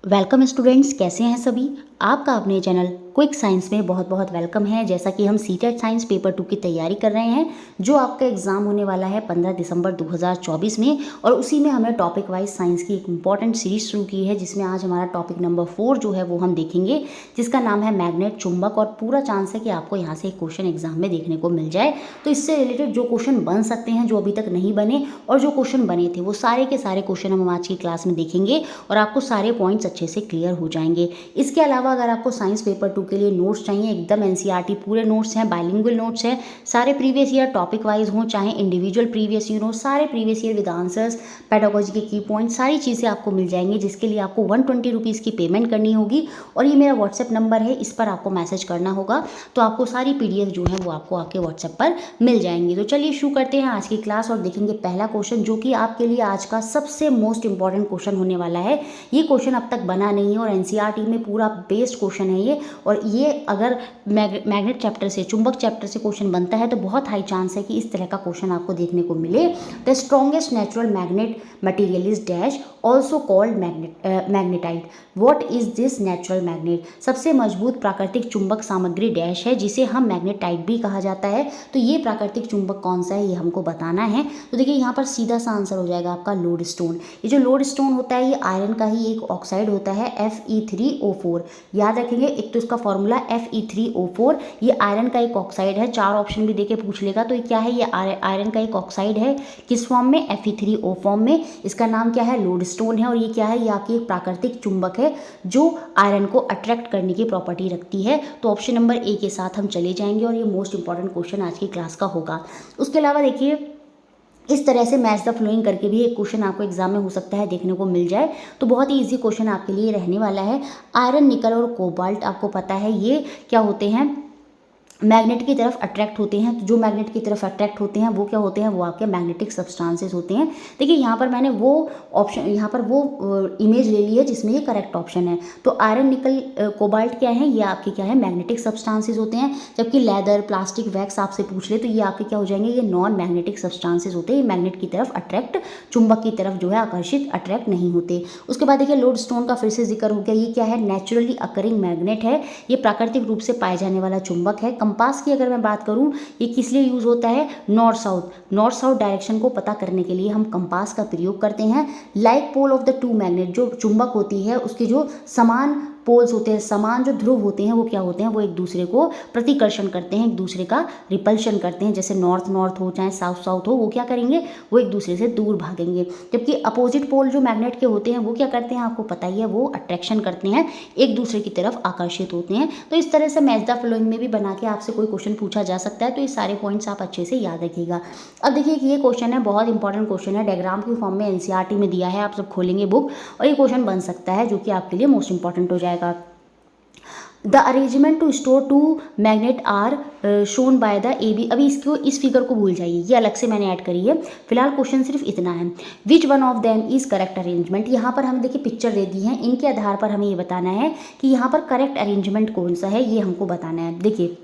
Welcome students, कैसे हैं सभी। आपका अपने चैनल क्विक साइंस में बहुत बहुत वेलकम है। जैसा कि हम सीटेट साइंस पेपर 2 की तैयारी कर रहे हैं, जो आपका एग्ज़ाम होने वाला है 15 दिसंबर 2024 में, और उसी में हमने टॉपिक वाइज साइंस की एक इंपॉर्टेंट सीरीज शुरू की है, जिसमें आज हमारा टॉपिक नंबर 4 जो है वो हम देखेंगे, जिसका नाम है मैग्नेट, चुंबक। और पूरा चांस है कि आपको यहाँ से एक क्वेश्चन एग्जाम में देखने को मिल जाए। तो इससे रिलेटेड जो क्वेश्चन बन सकते हैं, जो अभी तक नहीं बने, और जो क्वेश्चन बने थे, वो सारे के सारे क्वेश्चन हम आज की क्लास में देखेंगे और आपको सारे पॉइंट्स अच्छे से क्लियर हो जाएंगे। इसके अलावा अगर आपको साइंस पेपर 2 के लिए नोट्स चाहिए, एकदम एनसीईआरटी पूरे नोट्स हैं, बाइलिंगुअल नोट्स हैं, सारे प्रीवियस ईयर टॉपिक वाइज हों, चाहे इंडिविजुअल प्रीवियस ईयर हो, सारे previous year with answers, pedagogy के की पॉइंट, सारी चीज़ें आपको मिल जाएंगी, जिसके लिए आपको 120 रुपीज़ की पेमेंट करनी होगी। और ये मेरा व्हाट्सएप नंबर है, इस पर आपको मैसेज करना होगा, तो आपको सारी पीडीएफ जो है वो आपको आपके व्हाट्सएप पर मिल जाएंगी। तो चलिए शुरू करते हैं आज की क्लास और देखेंगे पहला क्वेश्चन, जो कि आपके लिए आज का सबसे मोस्ट इंपॉर्टेंट क्वेश्चन होने वाला है। ये क्वेश्चन अब तक बना नहीं है और एनसीईआरटी में पूरा बेस्ड क्वेश्चन है ये। और ये अगर मैग्नेट चैप्टर से, चुंबक चैप्टर से क्वेश्चन बनता है, तो बहुत हाई चांस है कि इस तरह का क्वेश्चन आपको देखने को मिले। The strongest natural magnet material is dash, also called magnetite. What is this natural magnet? सबसे मजबूत प्राकृतिक चुंबक सामग्री डैश है, जिसे हम मैग्नेटाइट भी कहा जाता है। तो ये प्राकृतिक चुंबक कौन सा है, ये हमको बताना है। तो देखिए यहाँ पर सीधा सा आंसर हो जाएगा आपका लोडस्टोन। ये जो लोडस्टोन होता है, ये आयरन का ही एक ऑक्साइड होता है, Fe3O4। याद रखेंगे, एक तो इसका फॉर्मूला Fe3O4, ये आयरन का एक ऑक्साइड है। 4 ऑप्शन भी देके पूछ लेगा, तो ये क्या है, ये आयरन का एक ऑक्साइड है। किस फॉर्म में? Fe3O फॉर्म में। इसका नाम क्या है? लोडस्टोन है। और ये क्या है? ये आपकी एक प्राकृतिक चुंबक है, जो आयरन को अट्रैक्ट करने की प्रॉपर्टी रखती है। तो ऑप्शन नंबर ए के साथ हम चले जाएंगे, और ये मोस्ट इंपॉर्टेंट क्वेश्चन आज की क्लास का होगा। उसके अलावा देखिए, इस तरह से मैच द फ्लोइंग करके भी एक क्वेश्चन आपको एग्जाम में हो सकता है देखने को मिल जाए। तो बहुत ही इजी क्वेश्चन आपके लिए रहने वाला है। आयरन, निकल और कोबाल्ट, आपको पता है ये क्या होते हैं, मैग्नेट की तरफ अट्रैक्ट होते हैं। तो जो मैग्नेट की तरफ अट्रैक्ट होते हैं वो क्या होते हैं, वो आपके मैग्नेटिक सब्सटेंसेस होते हैं। देखिए यहाँ पर मैंने वो ऑप्शन, यहाँ पर वो इमेज ले ली है जिसमें ये करेक्ट ऑप्शन है। तो आयरन, निकल, कोबाल्ट क्या है, ये आपके क्या है, मैग्नेटिक सब्सटेंसेस होते हैं। जबकि लेदर, प्लास्टिक, वैक्स आपसे पूछ ले, तो ये आपके क्या हो जाएंगे, ये नॉन मैग्नेटिक सब्सटेंसेस होते हैं। ये मैग्नेट की तरफ अट्रैक्ट, चुंबक की तरफ जो है आकर्षित, अट्रैक्ट नहीं होते। उसके बाद देखिए लोडस्टोन का फिर से जिक्र हो गया। ये क्या है, नेचुरली अकरिंग मैग्नेट है। ये प्राकृतिक रूप से पाए जाने वाला चुंबक है। कंपास की अगर मैं बात करूं, ये किस लिए यूज होता है, नॉर्थ साउथ डायरेक्शन को पता करने के लिए हम कंपास का प्रयोग करते हैं। Like pole of the two magnet, जो चुंबक होती है उसके जो समान पोल्स होते हैं, समान जो ध्रुव होते हैं, वो क्या होते हैं, वो एक दूसरे को प्रतिकर्षण करते हैं, एक दूसरे का रिपल्शन करते हैं। जैसे नॉर्थ नॉर्थ हो, चाहे साउथ साउथ हो, वो क्या करेंगे, वो एक दूसरे से दूर भागेंगे। जबकि अपोजिट पोल जो मैग्नेट के होते हैं, वो क्या करते हैं, आपको पता ही है, वो अट्रैक्शन करते हैं, एक दूसरे की तरफ आकर्षित होते हैं। तो इस तरह से मैच द फॉलोइंग में भी बना के आपसे कोई क्वेश्चन पूछा जा सकता है। तो ये सारे पॉइंट्स आप अच्छे से याद रखिएगा। अब देखिए कि ये क्वेश्चन है, बहुत इंपॉर्टेंट क्वेश्चन है, डायग्राम की फॉर्म में एनसीईआरटी में दिया है। आप सब खोलेंगे बुक और ये क्वेश्चन बन सकता है, जो कि आपके लिए मोस्ट इंपॉर्टेंट हो जाएगा। The arrangement to store two magnet are shown by the A B. अभी इसको, इस फिगर को भूल जाइए, ये अलग से मैंने ऐड करी है। फिलहाल क्वेश्चन सिर्फ इतना है, which one of them is correct arrangement. यहाँ पर हमें देखिए पिक्चर दे दी है, इनके आधार पर हमें ये बताना है कि यहाँ पर करेक्ट अरेंजमेंट कौन सा है, ये हमको बताना है। देखिए,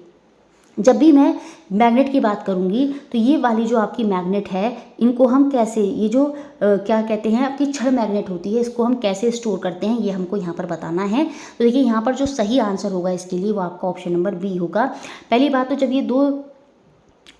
जब भी मैं मैग्नेट की बात करूंगी, तो ये वाली जो आपकी मैग्नेट है, इनको हम कैसे, ये जो क्या कहते हैं, आपकी छड़ मैग्नेट होती है, इसको हम कैसे स्टोर करते हैं, ये हमको यहाँ पर बताना है। तो देखिए यहाँ पर जो सही आंसर होगा इसके लिए, वो आपका ऑप्शन नंबर बी होगा। पहली बात तो, जब ये दो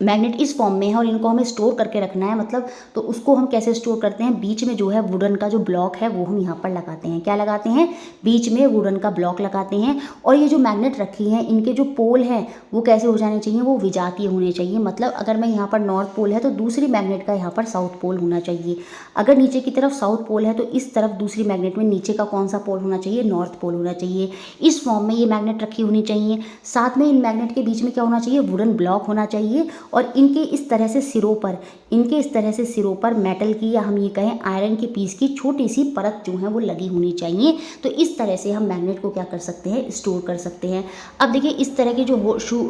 मैग्नेट इस फॉर्म में है और इनको हमें स्टोर करके रखना है, मतलब तो उसको हम कैसे स्टोर करते हैं, बीच में जो है वुडन का जो ब्लॉक है वो हम यहाँ पर लगाते हैं। क्या लगाते हैं, बीच में वुडन का ब्लॉक लगाते हैं। और ये जो मैग्नेट रखी हैं, इनके जो पोल हैं वो कैसे हो जाने चाहिए, वो विजातीय होने चाहिए। मतलब अगर मैं यहाँ पर नॉर्थ पोल है, तो दूसरी मैग्नेट का यहाँ पर साउथ पोल होना चाहिए। अगर नीचे की तरफ साउथ पोल है, तो इस तरफ दूसरी मैग्नेट में नीचे का कौन सा पोल होना चाहिए, नॉर्थ पोल होना चाहिए। इस फॉर्म में ये मैग्नेट रखी होनी चाहिए। साथ में इन मैग्नेट के बीच में क्या होना चाहिए, वुडन ब्लॉक होना चाहिए। और इनके इस तरह से सिरों पर, इनके इस तरह से सिरों पर मेटल की, या हम ये कहें आयरन के पीस की छोटी सी परत जो है वो लगी होनी चाहिए। तो इस तरह से हम मैग्नेट को क्या कर सकते हैं, स्टोर कर सकते हैं। अब देखिए, इस तरह के जो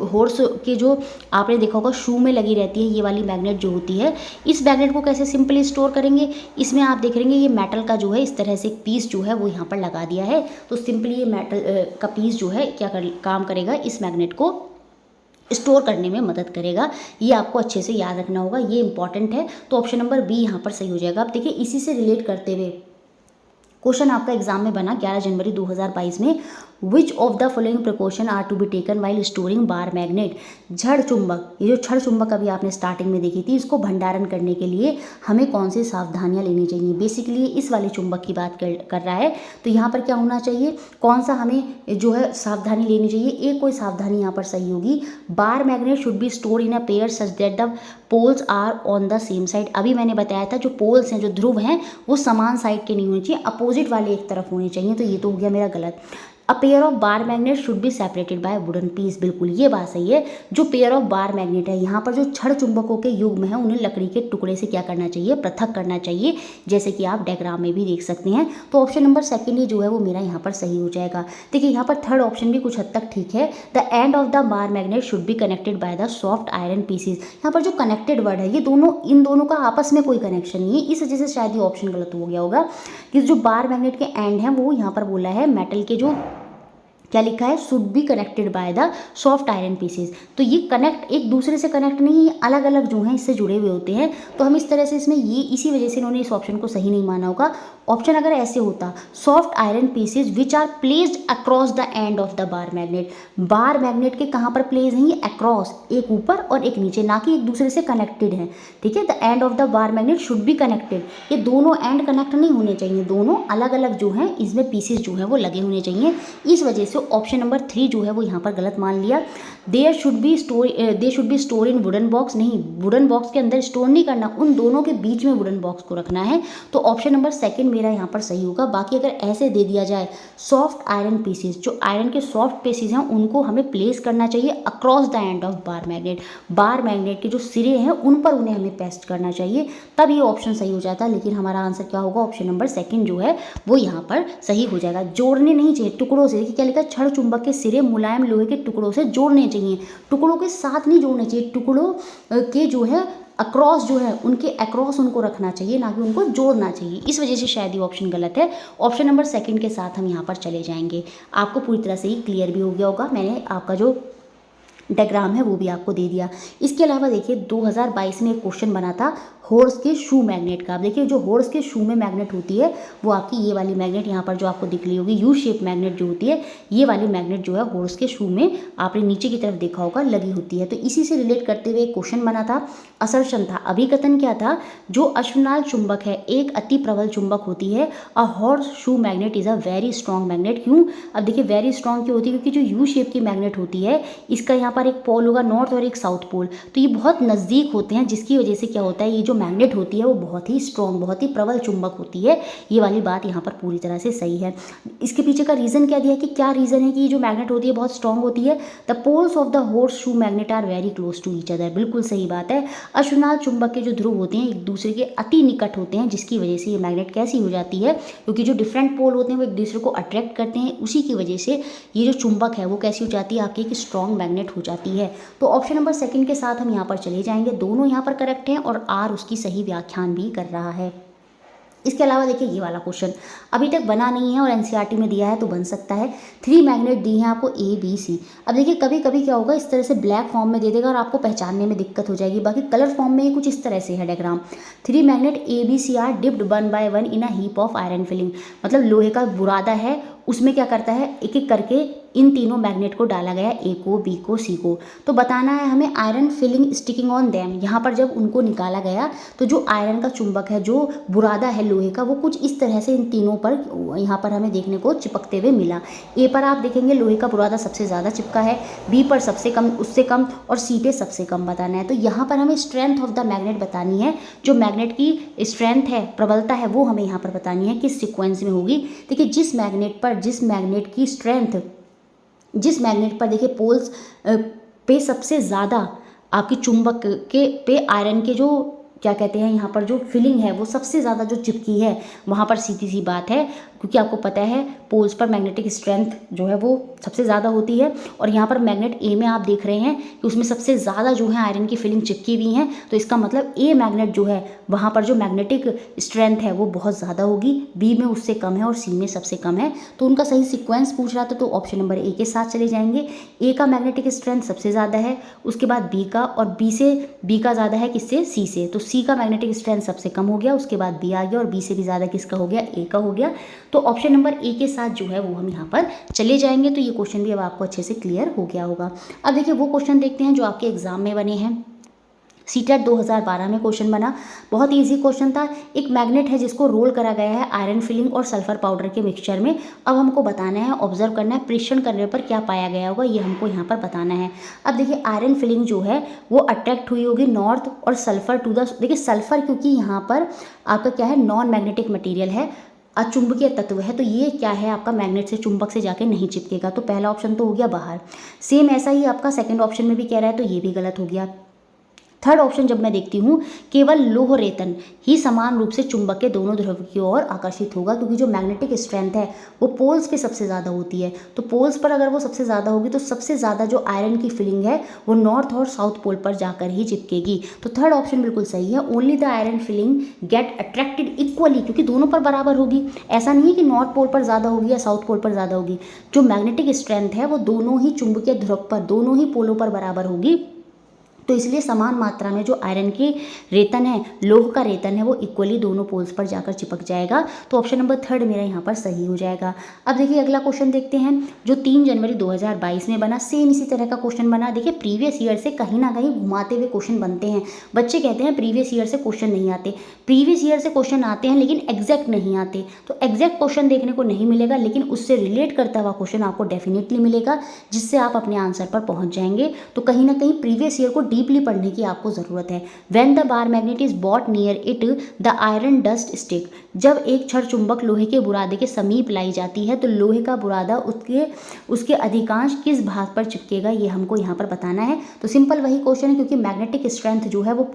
हॉर्स के जो आपने देखा होगा शू में लगी रहती है, ये वाली मैग्नेट जो होती है, इस मैग्नेट को कैसे सिंपली स्टोर करेंगे, इसमें आप देख रहे हैं ये मेटल का जो है इस तरह से एक पीस जो है वो यहाँ पर लगा दिया है। तो सिंपली ये मेटल का पीस जो है क्या काम करेगा, इस मैग्नेट को स्टोर करने में मदद करेगा। ये आपको अच्छे से याद रखना होगा, ये इंपॉर्टेंट है। तो ऑप्शन नंबर बी यहाँ पर सही हो जाएगा। अब देखिए, इसी से रिलेट करते हुए क्वेश्चन आपका एग्जाम में बना 11 जनवरी 2022 में, which of the following precaution are to be taken while storing bar magnet. छड़ चुंबक, ये जो छड़ चुंबक अभी आपने स्टार्टिंग में देखी थी, इसको भंडारण करने के लिए हमें कौन सी सावधानियां लेनी चाहिए। बेसिकली इस वाले चुंबक की बात कर रहा है। तो यहाँ पर क्या होना चाहिए, कौन सा हमें जो है सावधानी लेनी चाहिए। एक कोई सावधानी यहाँ पर सही होगी, bar magnet should be store in a pair such that the poles are on the same side. अभी मैंने बताया था जो पोल्स हैं, जो ध्रुव हैं, वो समान साइड के नहीं होने चाहिए, अपोजिट वाले एक तरफ होने चाहिए। तो ये तो हो गया मेरा गलत। A pair of bar magnet should be separated by wooden piece. बिल्कुल ये बात सही है। जो पेयर ऑफ बार मैग्नेट है, यहाँ पर जो छड़ चुंबकों के युग्म है, उन्हें लकड़ी के टुकड़े से क्या करना चाहिए, पृथक करना चाहिए, जैसे कि आप डायग्राम में भी देख सकते हैं। तो ऑप्शन नंबर सेकंड ही जो है वो मेरा यहाँ पर सही हो जाएगा। देखिए यहाँ पर थर्ड ऑप्शन भी कुछ हद तक ठीक है। The end of the bar magnet should be connected by the soft iron pieces. यहाँ पर जो कनेक्टेड वर्ड है, ये दोनों, इन दोनों का आपस में कोई कनेक्शन नहीं है, इस वजह से शायद ये ऑप्शन गलत हो गया होगा। कि जो बार मैग्नेट के एंड है वो यहाँ पर बोला है मेटल के, जो क्या लिखा है, should be connected by the soft iron pieces. तो ये कनेक्ट, एक दूसरे से कनेक्ट नहीं, अलग अलग जो हैं इससे जुड़े हुए होते हैं। तो हम इस तरह से इसमें ये, इसी वजह से इन्होंने इस ऑप्शन को सही नहीं माना होगा। ऑप्शन अगर ऐसे होता, soft iron pieces which are placed across the end of the bar magnet. Bar magnet के कहाँ पर प्लेस हैं, ये अक्रॉस, एक ऊपर और एक नीचे, ना कि एक दूसरे से कनेक्टेड है। ठीक है, the end of the bar magnet should be connected. ये दोनों एंड कनेक्ट नहीं होने चाहिए, दोनों अलग अलग जो हैं इसमें पीसेज जो हैं वो लगे होने चाहिए। इस वजह से ऑप्शन नंबर 3 जो है वो यहाँ पर गलत मान लिया। They should be store in wooden box. नहीं, वुडन बॉक्स के अंदर स्टोर नहीं करना, उन दोनों के बीच में वुडन बॉक्स को रखना है। तो ऑप्शन नंबर सेकंड मेरा यहाँ पर सही होगा। बाकी अगर ऐसे दे दिया जाए, सॉफ्ट आयरन पीसेस, जो आयरन के सॉफ्ट पीसेस हैं उनको हमें प्लेस करना चाहिए across the end of bar magnet. Bar magnet के जो सिरे हैं उन पर उन्हें हमें पेस्ट करना चाहिए, तब ये ऑप्शन सही हो जाता है। लेकिन हमारा आंसर क्या होगा, ऑप्शन नंबर सेकंड जो है वो यहाँ पर सही हो जाएगा। जोड़ने नहीं चाहिए, टुकड़ों से। देखिए क्या लिखा है, छड़ चुंबक के सिरे मुलायम लोहे के टुकड़ों से जोड़ने चाहिए, टुकड़ों के साथ नहीं जोड़ने चाहिए, टुकड़ों के जो है अक्रॉस जो है, उनके अक्रॉस उनको रखना चाहिए, ना कि उनको जोड़ना चाहिए। इस वजह से शायद ये ऑप्शन गलत है। ऑप्शन नंबर सेकंड के साथ हम यहाँ पर चले जाएंगे। आपको पूरी तरह से ही क्लियर भी हो गया होगा, मैंने आपका जो डायग्राम है वो भी आपको दे दिया। इसके अलावा देखिए 2022 में एक क्वेश्चन बना था हॉर्स के शू मैग्नेट का। आप देखिए जो हॉर्स के शू में मैग्नेट होती है वो आपकी ये वाली मैग्नेट यहाँ पर जो आपको दिख रही होगी, यू शेप मैग्नेट जो होती है, ये वाली मैग्नेट जो है हॉर्स के शू में आपने नीचे की तरफ देखा होगा लगी होती है। तो इसी से रिलेट करते हुए एक क्वेश्चन बना था, असर्शन था, अभिकथन क्या था, जो अश्वनाल चुंबक है एक अति प्रबल चुंबक होती है। A horse shoe magnet is a very strong magnet. क्यों, अब देखिए वेरी स्ट्रॉन्ग क्यों होती है, क्योंकि जो यू शेप की मैग्नेट होती है इसका यहाँ पर एक पोल होगा नॉर्थ और एक साउथ पोल, तो ये बहुत नज़दीक होते हैं, जिसकी वजह से क्या होता है, ये जो मैग्नेट होती है वो बहुत ही स्ट्रॉन्ग, बहुत ही प्रबल चुंबक होती है। ये वाली बात यहाँ पर पूरी तरह से सही है। इसके पीछे का रीज़न क्या दिया है, कि क्या रीज़न है कि ये जो मैग्नेट होती है बहुत स्ट्रॉन्ग होती है। The poles of the horse shoe magnet are very close to each other. बिल्कुल सही बात है। अश्वनाल चुंबक के जो ध्रुव होते हैं एक दूसरे के अति निकट होते हैं, जिसकी वजह से ये मैग्नेट कैसी हो जाती है, क्योंकि जो डिफरेंट पोल होते हैं वो एक दूसरे को अट्रैक्ट करते हैं, उसी की वजह से ये जो चुंबक है वो कैसी हो जाती है, आपकी एक स्ट्रॉन्ग मैग्नेट हो जाती है। तो ऑप्शन नंबर सेकंड के साथ हम यहाँ पर चले जाएंगे। दोनों यहाँ पर करेक्ट हैं और आर उसकी सही व्याख्यान भी कर रहा है। इसके अलावा देखिए ये वाला क्वेश्चन अभी तक बना नहीं है और एनसीईआरटी में दिया है तो बन सकता है। 3 मैग्नेट दी हैं आपको ए बी सी। अब देखिए कभी कभी क्या होगा, इस तरह से ब्लैक फॉर्म में दे देगा और आपको पहचानने में दिक्कत हो जाएगी। बाकी कलर फॉर्म में ये कुछ इस तरह से है diagram. 3 magnet A B C are dipped 1 by 1 in a heap of iron filling. मतलब लोहे का बुरादा है, उसमें क्या करता है, एक एक करके इन तीनों मैग्नेट को डाला गया, ए को, बी को, सी को। तो बताना है हमें iron filling sticking on them. यहाँ पर जब उनको निकाला गया तो जो आयरन का चुंबक है, जो बुरादा है लोहे का, वो कुछ इस तरह से इन तीनों पर यहाँ पर हमें देखने को चिपकते हुए मिला। ए पर आप देखेंगे लोहे का बुरादा सबसे ज़्यादा चिपका है, बी पर सबसे कम, उससे कम, और सी पे सबसे कम बताना है। तो यहाँ पर हमें स्ट्रेंथ ऑफ द मैग्नेट बतानी है, जो मैग्नेट की स्ट्रेंथ है, प्रबलता है, वो हमें यहाँ पर बतानी है किस सीक्वेंस में होगी। देखिए जिस मैग्नेट की स्ट्रेंथ, जिस मैग्नेट पर देखिए पोल्स पे सबसे ज़्यादा आपकी चुंबक के पे आयरन के जो क्या कहते हैं यहाँ पर जो फिलिंग है वो सबसे ज़्यादा जो चिपकी है, वहाँ पर सीधी सी बात है, क्योंकि आपको पता है पोल्स पर मैग्नेटिक स्ट्रेंथ जो है वो सबसे ज़्यादा होती है। और यहाँ पर मैग्नेट ए में आप देख रहे हैं कि उसमें सबसे ज़्यादा जो है आयरन की फिलिंग चिपकी हुई है, तो इसका मतलब ए मैग्नेट जो है वहाँ पर जो मैग्नेटिक स्ट्रेंथ है वो बहुत ज़्यादा होगी, बी में उससे कम है और सी में सबसे कम है। तो उनका सही सीक्वेंस पूछ रहा था तो ऑप्शन नंबर ए के साथ चले जाएंगे। ए का मैग्नेटिक स्ट्रेंथ सबसे ज़्यादा है, उसके बाद बी का, और बी का ज़्यादा है किससे, सी से। तो सी का मैग्नेटिक स्ट्रेंथ सबसे कम हो गया, उसके बाद बी आ गया, और बी से भी ज़्यादा किसका हो गया, ए का हो गया। तो ऑप्शन नंबर ए के साथ जो है वो हम यहाँ पर चले जाएंगे। तो ये क्वेश्चन भी अब आपको अच्छे से क्लियर हो गया होगा। अब देखिए वो क्वेश्चन देखते हैं जो आपके एग्जाम में बने हैं। सीटेट 2012 में क्वेश्चन बना, बहुत इजी क्वेश्चन था। एक मैग्नेट है जिसको रोल करा गया है आयरन फिलिंग और सल्फर पाउडर के मिक्सचर में। अब हमको बताना है, ऑब्जर्व करना है, परीक्षण करने पर क्या पाया गया होगा ये हमको यहाँ पर बताना है। अब देखिए आयरन फिलिंग जो है वो अट्रैक्ट हुई होगी नॉर्थ और सल्फर टू द, देखिए सल्फर क्योंकि यहाँ पर आपका क्या है नॉन मैग्नेटिक मटीरियल है, अचुंबकीय तत्व है, तो ये क्या है आपका मैग्नेट से चुंबक से जाके नहीं चिपकेगा। तो पहला ऑप्शन तो हो गया बाहर। सेम ऐसा ही आपका सेकंड ऑप्शन में भी कह रहा है, तो ये भी गलत हो गया। थर्ड ऑप्शन जब मैं देखती हूँ केवल लोह रेतन ही समान रूप से चुंबक के दोनों ध्रुव की ओर आकर्षित होगा, क्योंकि जो मैग्नेटिक स्ट्रेंथ है वो पोल्स पे सबसे ज़्यादा होती है। तो पोल्स पर अगर वो सबसे ज़्यादा होगी तो सबसे ज़्यादा जो आयरन की फिलिंग है वो नॉर्थ और साउथ पोल पर जाकर ही चिपकेगी। तो थर्ड ऑप्शन बिल्कुल सही है। Only the iron filling get attracted equally, क्योंकि दोनों पर बराबर होगी। ऐसा नहीं है कि नॉर्थ पोल पर ज़्यादा होगी या साउथ पोल पर ज़्यादा होगी। जो मैग्नेटिक स्ट्रेंथ है वो दोनों ही चुंबकीय ध्रुव पर, दोनों ही पोलों पर बराबर होगी। तो इसलिए समान मात्रा में जो आयरन की रेतन है, लोह का रेतन है, वो इक्वली दोनों पोल्स पर जाकर चिपक जाएगा। तो ऑप्शन नंबर थर्ड मेरा यहाँ पर सही हो जाएगा। अब देखिए अगला क्वेश्चन देखते हैं जो 3 जनवरी 2022 में बना। सेम इसी तरह का क्वेश्चन बना। देखिए प्रीवियस ईयर से कहीं ना कहीं घुमाते हुए क्वेश्चन बनते हैं। बच्चे कहते हैं प्रीवियस ईयर से क्वेश्चन नहीं आते। प्रीवियस ईयर से क्वेश्चन आते हैं लेकिन एग्जैक्ट नहीं आते। तो एग्जैक्ट क्वेश्चन देखने को नहीं मिलेगा, लेकिन उससे रिलेट करता हुआ क्वेश्चन आपको डेफिनेटली मिलेगा, जिससे आप अपने आंसर पर पहुंच जाएंगे। तो कहीं ना कहीं प्रीवियस ईयर को डीपली पढ़ने की आपको ज़रूरत है। When the bar magnet is bought near it the iron dust stick, जब एक छड़ चुंबक लोहे के बुरादे के समीप लाई जाती है तो लोहे का बुरादा उसके अधिकांश किस भाग पर चिपकेगा, ये हमको यहाँ पर बताना है। तो सिंपल वही क्वेश्चन है, क्योंकि मैग्नेटिक स्ट्रेंथ जो है वो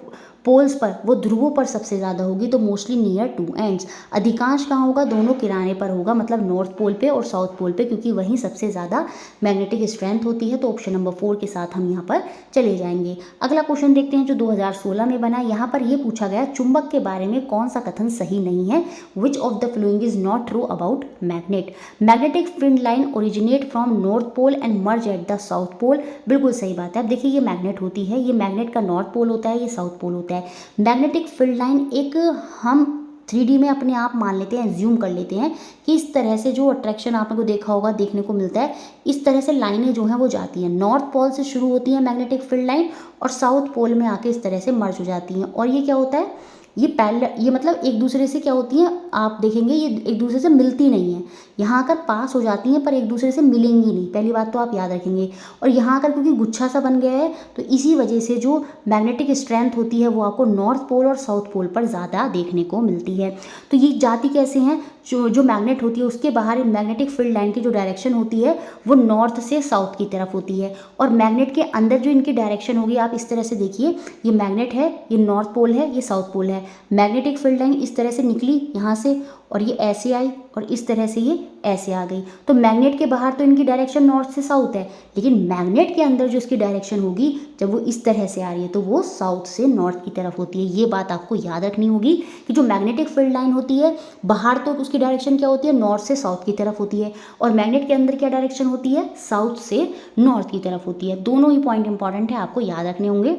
पोल्स पर, वो ध्रुवों पर सबसे ज़्यादा होगी, तो मोस्टली नियर टू एंड्स। अधिकांश कहाँ होगा, दोनों किनारे पर होगा, मतलब नॉर्थ पोल पे और साउथ पोल पे, क्योंकि वहीं सबसे ज़्यादा मैग्नेटिक स्ट्रेंथ होती है। तो ऑप्शन नंबर 4 के साथ हम यहाँ पर चले जाएंगे। अगला क्वेश्चन देखते हैं जो 2016 में बना। यहाँ पर यह पूछा गया चुंबक के बारे में कौन सा कथन सही नहीं है। Which of the following is not true about magnet. Magnetic field line originate from north pole and merge at the south pole. बिल्कुल सही बात है। अब देखिए ये मैग्नेट होती है, ये मैग्नेट का नॉर्थ पोल होता है, ये साउथ पोल होता है। मैग्नेटिक फील्ड लाइन एक हम 3D में अपने आप मान लेते हैं, एज्यूम कर लेते हैं कि इस तरह से जो अट्रैक्शन आपने को देखा होगा, देखने को मिलता है, इस तरह से लाइनें जो हैं वो जाती हैं। नॉर्थ पोल से शुरू होती हैं मैग्नेटिक फील्ड लाइन और साउथ पोल में आके इस तरह से मर्ज हो जाती हैं। और ये क्या होता है, ये पैरेलल, ये मतलब एक दूसरे से क्या होती हैं, आप देखेंगे ये एक दूसरे से मिलती नहीं है। यहाँ आकर पास हो जाती हैं पर एक दूसरे से मिलेंगी नहीं, पहली बात तो आप याद रखेंगे। और यहाँ आकर क्योंकि गुच्छा सा बन गया है तो इसी वजह से जो मैग्नेटिक स्ट्रेंथ होती है वो आपको नॉर्थ पोल और साउथ पोल पर ज़्यादा देखने को मिलती है। तो ये जाती कैसे हैं, जो मैग्नेट होती है उसके बाहर मैग्नेटिक फील्ड लाइन की जो डायरेक्शन होती है वो नॉर्थ से साउथ की तरफ होती है, और मैग्नेट के अंदर जो इनकी डायरेक्शन होगी आप इस तरह से देखिए, ये मैग्नेट है, ये नॉर्थ पोल है, ये साउथ पोल है। मैग्नेटिक फील्ड लाइन इस तरह से निकली यहाँ से और ये ऐसे आई और इस तरह से ये ऐसे आ गई। तो मैग्नेट के बाहर तो इनकी डायरेक्शन नॉर्थ से साउथ है, लेकिन मैग्नेट के अंदर जो इसकी डायरेक्शन होगी जब वो इस तरह से आ रही है तो वो साउथ से नॉर्थ की तरफ होती है। ये बात आपको याद रखनी होगी कि जो मैग्नेटिक फील्ड लाइन होती है बाहर तो उसकी डायरेक्शन क्या होती है, नॉर्थ से साउथ की तरफ होती है, और मैग्नेट के अंदर क्या डायरेक्शन होती है, साउथ से नॉर्थ की तरफ होती है। दोनों ही पॉइंट इंपॉर्टेंट है, आपको याद रखने होंगे,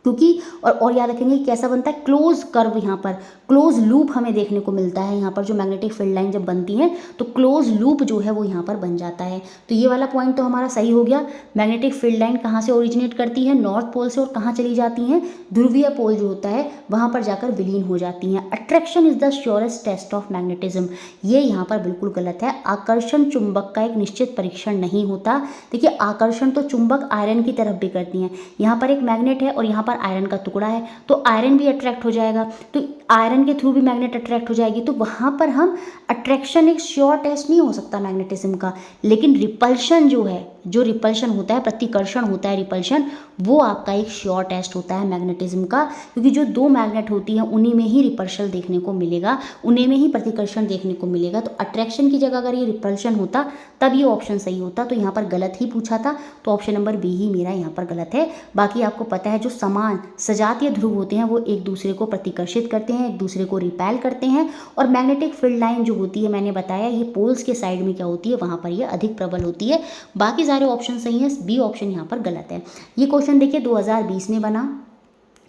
क्योंकि और याद रखेंगे कैसा बनता है क्लोज कर्व, यहाँ पर क्लोज लूप हमें देखने को मिलता है। यहाँ पर जो मैग्नेटिक फील्ड लाइन जब बनती है तो क्लोज लूप जो है वो यहाँ पर बन जाता है। तो ये वाला पॉइंट तो हमारा सही हो गया। मैग्नेटिक फील्ड लाइन कहाँ से ओरिजिनेट करती है, नॉर्थ पोल से, और कहाँ चली जाती हैं, ध्रुवीय पोल जो होता है वहाँ पर जाकर विलीन हो जाती हैं। Attraction is the surest test of magnetism, ये यहाँ पर बिल्कुल गलत है। आकर्षण चुंबक का एक निश्चित परीक्षण नहीं होता। देखिए आकर्षण तो चुंबक आयरन की तरफ भी करती हैं। यहाँ पर एक मैग्नेट है और यहाँ पर आयरन का टुकड़ा है, तो आयरन भी अट्रैक्ट हो जाएगा, तो आयरन के थ्रू भी मैग्नेट अट्रैक्ट हो जाएगी। तो वहाँ पर हम अट्रैक्शन एक श्योर टेस्ट नहीं हो सकता मैग्नेटिज्म का, लेकिन रिपल्शन जो है, जो रिपल्शन होता है, प्रतिकर्षण होता है, रिपल्शन, वो आपका एक श्योर टेस्ट होता है मैग्नेटिज्म का, क्योंकि जो दो मैग्नेट होती हैं उन्हीं में ही रिपल्शन देखने को मिलेगा, उन्हीं में ही प्रतिकर्षण देखने को मिलेगा। तो अट्रैक्शन की जगह अगर ये रिपल्शन होता तब ये ऑप्शन सही होता, तो यहाँ पर गलत ही पूछा था, तो ऑप्शन नंबर बी ही मेरा यहाँ पर गलत है। बाकी आपको पता है जो समान सजातीय ध्रुव होते हैं वो एक दूसरे को प्रतिकर्षित करते हैं, एक दूसरे को रिपेल करते हैं, और मैग्नेटिक फील्ड लाइन जो होती है मैंने बताया ये पोल्स के साइड में क्या होती है, वहाँ पर ये अधिक प्रबल होती है। बाकी सारे ऑप्शन सही हैं, बी ऑप्शन यहाँ पर गलत है। ये क्वेश्चन देखिए 2020 में बना।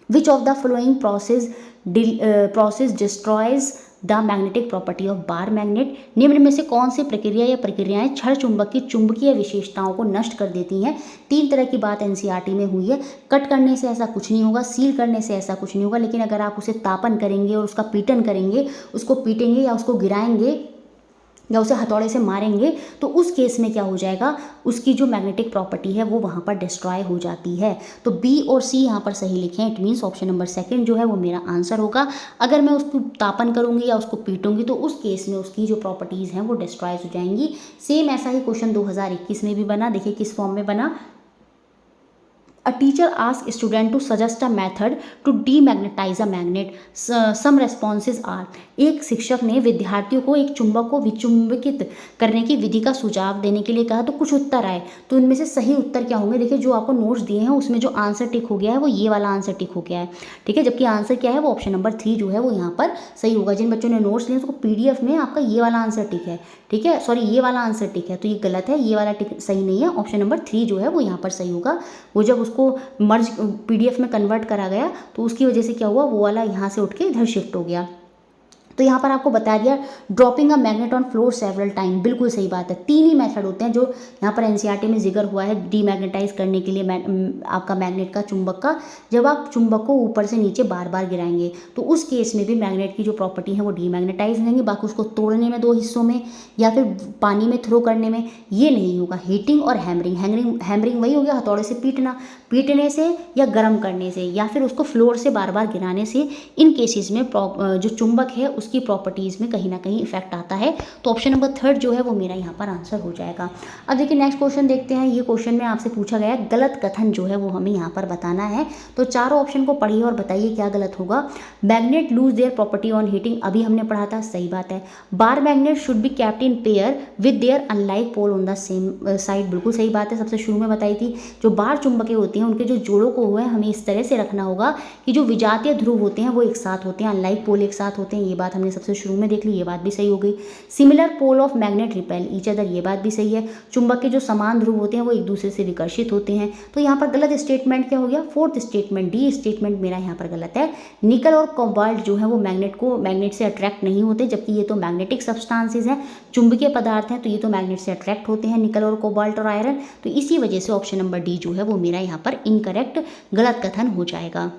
विच of the flowing process destroys the magnetic property of bar magnet, निम्न में से कौन सी प्रक्रिया या प्रक्रियाएं क्षण चुंबक की चुंबकीय विशेषताओं को नष्ट कर देती हैं। 3 तरह की बात एनसीईआरटी में हुई है। कट करने से ऐसा कुछ नहीं होगा, सील करने से ऐसा कुछ नहीं होगा, लेकिन अगर आप उसे तापन करेंगे और उसका पीटन करेंगे, उसको पीटेंगे या उसको गिराएंगे या उसे हथौड़े से मारेंगे, तो उस केस में क्या हो जाएगा, उसकी जो मैग्नेटिक प्रॉपर्टी है वो वहाँ पर डिस्ट्रॉय हो जाती है। तो बी और सी यहाँ पर सही लिखें। इट मीन्स ऑप्शन नंबर 2 जो है वो मेरा आंसर होगा। अगर मैं उसको तापन करूँगी या उसको पीटूंगी तो उस केस में उसकी जो प्रॉपर्टीज़ हैं वो डिस्ट्रॉय हो जाएंगी। सेम ऐसा ही क्वेश्चन 2021 में भी बना। देखिए किस फॉर्म में बना। A teacher asks student to suggest a method to demagnetize a magnet. Some responses are, एक शिक्षक ने विद्यार्थियों को एक चुंबक को विचुंबकित करने की विधि का सुझाव देने के लिए कहा, तो कुछ उत्तर आए। तो इनमें से सही उत्तर क्या होंगे? देखिए जो आपको नोट्स दिए हैं उसमें जो आंसर टिक हो गया है वो ये वाला आंसर टिक हो गया है, ठीक है। जबकि आंसर क्या है वो ऑप्शन नंबर 3 जो है वो यहाँ पर सही होगा। जिन बच्चों ने नोट्स लिए उसको पीडीएफ में आपका ये वाला आंसर टिक है, ठीक है, सॉरी ये वाला आंसर टिक है, तो ये गलत है, ये वाला टिक सही नहीं है। ऑप्शन नंबर 3 जो है वो यहाँ पर सही होगा। वो जब उसको मर्ज पीडीएफ में कन्वर्ट करा गया तो उसकी वजह से क्या हुआ, वो वाला यहाँ से उठ के इधर शिफ्ट हो गया। तो यहाँ पर आपको बता दिया dropping a magnet on floor several time, बिल्कुल सही बात है। 3 ही मेथड होते हैं जो यहाँ पर एनसीईआरटी में जिक्र हुआ है डीमैग्नेटाइज करने के लिए आपका मैग्नेट का, चुंबक का। जब आप चुंबक को ऊपर से नीचे बार बार गिराएंगे तो उस केस में भी मैग्नेट की जो प्रॉपर्टी है वो डीमैग्नेटाइज रहेंगी। बाकी उसको तोड़ने में 2 हिस्सों में या फिर पानी में थ्रो करने में ये नहीं होगा। हीटिंग और हैमरिंग, हैमरिंग वही हो गया हथौड़े से पीटना, पीटने से या गर्म करने से या फिर उसको फ्लोर से बार बार गिराने से, इन केसेस में जो चुंबक है उसकी प्रॉपर्टीज़ में कहीं ना कहीं इफेक्ट आता है। तो ऑप्शन नंबर 3 जो है वो मेरा यहाँ पर आंसर हो जाएगा। अब देखिए नेक्स्ट क्वेश्चन देखते हैं। ये क्वेश्चन में आपसे पूछा गया गलत कथन जो है वो हमें यहाँ पर बताना है। तो चारों ऑप्शन को पढ़िए और बताइए क्या गलत होगा। Magnet lose their property on heating, अभी हमने पढ़ा था, सही बात है। Bar magnet should be kept in pair with their unlike pole on the same side, बिल्कुल सही बात है, सबसे शुरू में बताई थी। जो बार चुंबकें होती हैं उनके जो जोड़ों को हुए हमें इस तरह से रखना होगा कि जो विजातीय ध्रुव होते हैं वो एक साथ होते हैं, अनलाइक पोल एक साथ होते हैं। ये बात हमने सबसे शुरू में देख ली, ये बात भी सही हो गई। Similar pole of magnet repel each other, ये बात भी सही है। चुंबक के जो समान ध्रुव होते हैं वो एक दूसरे से विकर्षित होते हैं। तो यहाँ पर गलत स्टेटमेंट क्या हो गया, 4th स्टेटमेंट, डी स्टेटमेंट मेरा यहाँ पर गलत है। निकल और कोबाल्ट जो है वो मैग्नेट से अट्रैक्ट नहीं होते, जबकि ये तो मैग्नेटिक सब्सटेंसेस हैं, चुंबकीय पदार्थ हैं, तो ये तो मैग्नेट से अट्रैक्ट होते हैं, निकल और कोबाल्ट और आयरन। तो इसी वजह से ऑप्शन नंबर डी जो है वो मेरा यहाँ पर इनकरेक्ट, गलत कथन हो जाएगा।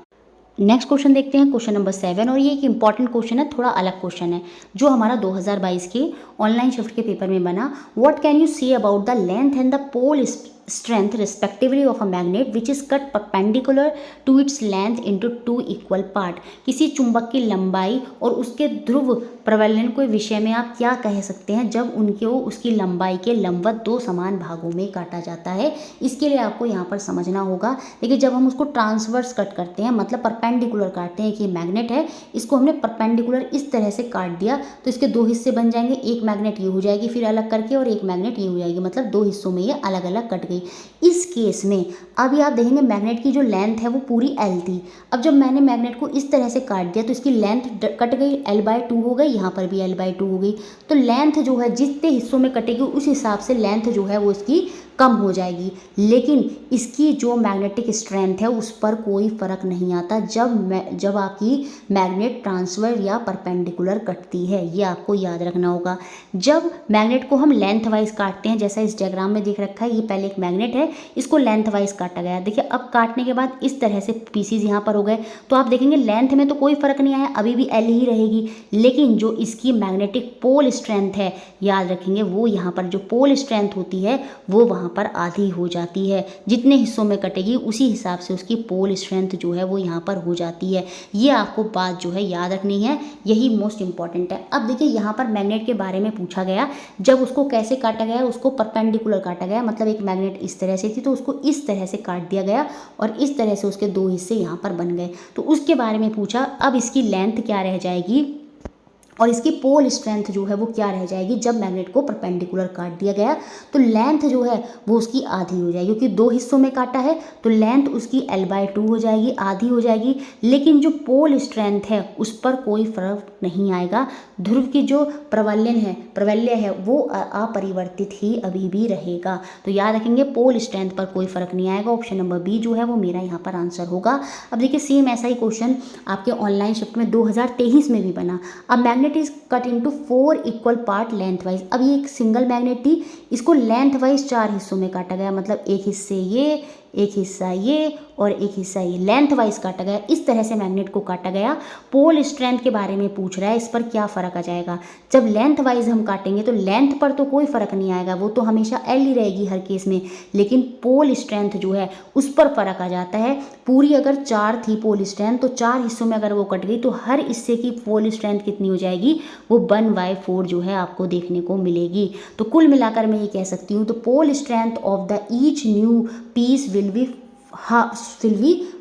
नेक्स्ट क्वेश्चन देखते हैं, क्वेश्चन नंबर 7, और ये एक इंपॉर्टेंट क्वेश्चन है, थोड़ा अलग क्वेश्चन है जो हमारा 2022 के ऑनलाइन शिफ्ट के पेपर में बना। What can you say about the length and the pole strength respectively of a magnet which is cut perpendicular to its length into 2 equal part। किसी चुंबक की लंबाई और उसके ध्रुव प्रवलन के विषय में आप क्या कह सकते हैं जब उनको उसकी लंबाई के लंबवत 2 समान भागों में काटा जाता है। इसके लिए आपको यहाँ पर समझना होगा। देखिए जब हम उसको ट्रांसवर्स कट करते हैं, मतलब परपेंडिकुलर काटते हैं, कि ये मैग्नेट है, इसको हमने परपेंडिकुलर इस तरह से काट दिया तो इसके 2 हिस्से बन जाएंगे। एक मैग्नेट ये हो जाएगी फिर अलग करके, और एक मैग्नेट ये हो जाएगी, मतलब 2 हिस्सों में ये अलग अलग कट गई। इस केस में अभी आप देखेंगे मैग्नेट की जो लेंथ है वो पूरी L थी। अब जब मैंने मैग्नेट को इस तरह से काट दिया तो इसकी लेंथ कट गई, L/2 हो गई, यहाँ पर भी L/2 हो गई। तो लेंथ जो है जितने हिस्सों में कटेगी उस हिसाब से लेंथ जो है वो इसकी कम हो जाएगी, लेकिन इसकी जो मैग्नेटिक स्ट्रेंथ है उस पर कोई फर्क नहीं आता जब आपकी मैग्नेट ट्रांसफर या परपेंडिकुलर कटती है। ये आपको याद रखना होगा। जब मैग्नेट को हम लेंथ वाइज काटते हैं, जैसा इस डायग्राम में दिख रखा है, ये पहले एक मैग्नेट है, इसको लेंथ वाइज काटा गया। देखिए अब काटने के बाद इस तरह से पीसीज यहाँ पर हो गए, तो आप देखेंगे लेंथ में तो कोई फर्क नहीं आया, अभी भी L ही रहेगी, लेकिन जो इसकी मैग्नेटिक पोल स्ट्रेंथ है, याद रखेंगे, वो यहाँ पर जो पोल स्ट्रेंथ होती है वो वहाँ पर आधी हो जाती है। जितने हिस्सों में कटेगी उसी हिसाब से उसकी पोल स्ट्रेंथ जो है वो यहाँ पर हो जाती है। ये आपको बात जो है याद रखनी है, यही मोस्ट इंपॉर्टेंट है। अब देखिए यहाँ पर मैग्नेट के बारे में पूछा गया, जब उसको कैसे काटा गया, उसको परपेंडिकुलर काटा गया, मतलब एक मैग्नेट इस तरह से थी तो उसको इस तरह से काट दिया गया और इस तरह से उसके 2 हिस्से यहाँ पर बन गए। तो उसके बारे में पूछा। अब इसकी लेंथ क्या रह जाएगी, और इसकी पोल स्ट्रेंथ जो है वो क्या रह जाएगी, जब मैग्नेट को परपेंडिकुलर काट दिया गया तो लेंथ जो है वो उसकी आधी हो जाएगी, क्योंकि दो हिस्सों में काटा है तो लेंथ उसकी L/2 हो जाएगी, आधी हो जाएगी। लेकिन जो पोल स्ट्रेंथ है उस पर कोई फर्क नहीं आएगा, ध्रुव की जो प्रवलय है वो अपरिवर्तित ही अभी भी रहेगा। तो याद रखेंगे पोल स्ट्रेंथ पर कोई फर्क नहीं आएगा। ऑप्शन नंबर बी जो है वो मेरा यहाँ पर आंसर होगा। अब देखिए सेम ऐसा ही क्वेश्चन आपके ऑनलाइन शिफ्ट में 2023 में भी बना। अब magnet is cut into 4 equal part length wise. अब ये एक सिंगल मैग्नेट थी, इसको लेंथ वाइज 4 हिस्सों में काटा गया, मतलब एक हिस्से ये, एक हिस्सा ये और एक हिस्सा ये, लेंथ वाइज काटा गया। इस तरह से मैग्नेट को काटा गया। पोल स्ट्रेंथ के बारे में पूछ रहा है, इस पर क्या फ़र्क आ जाएगा। जब लेंथ वाइज हम काटेंगे तो लेंथ पर तो कोई फ़र्क नहीं आएगा, वो तो हमेशा L ही रहेगी हर केस में, लेकिन पोल स्ट्रेंथ जो है उस पर फ़र्क आ जाता है। पूरी अगर 4 थी पोल स्ट्रेंथ तो 4 हिस्सों में अगर वो कट गई तो हर हिस्से की पोल स्ट्रेंथ कितनी हो जाएगी, वो 1/4 जो है आपको देखने को मिलेगी। तो कुल मिलाकर मैं ये कह सकती हूँ, तो pole strength of the each new piece will be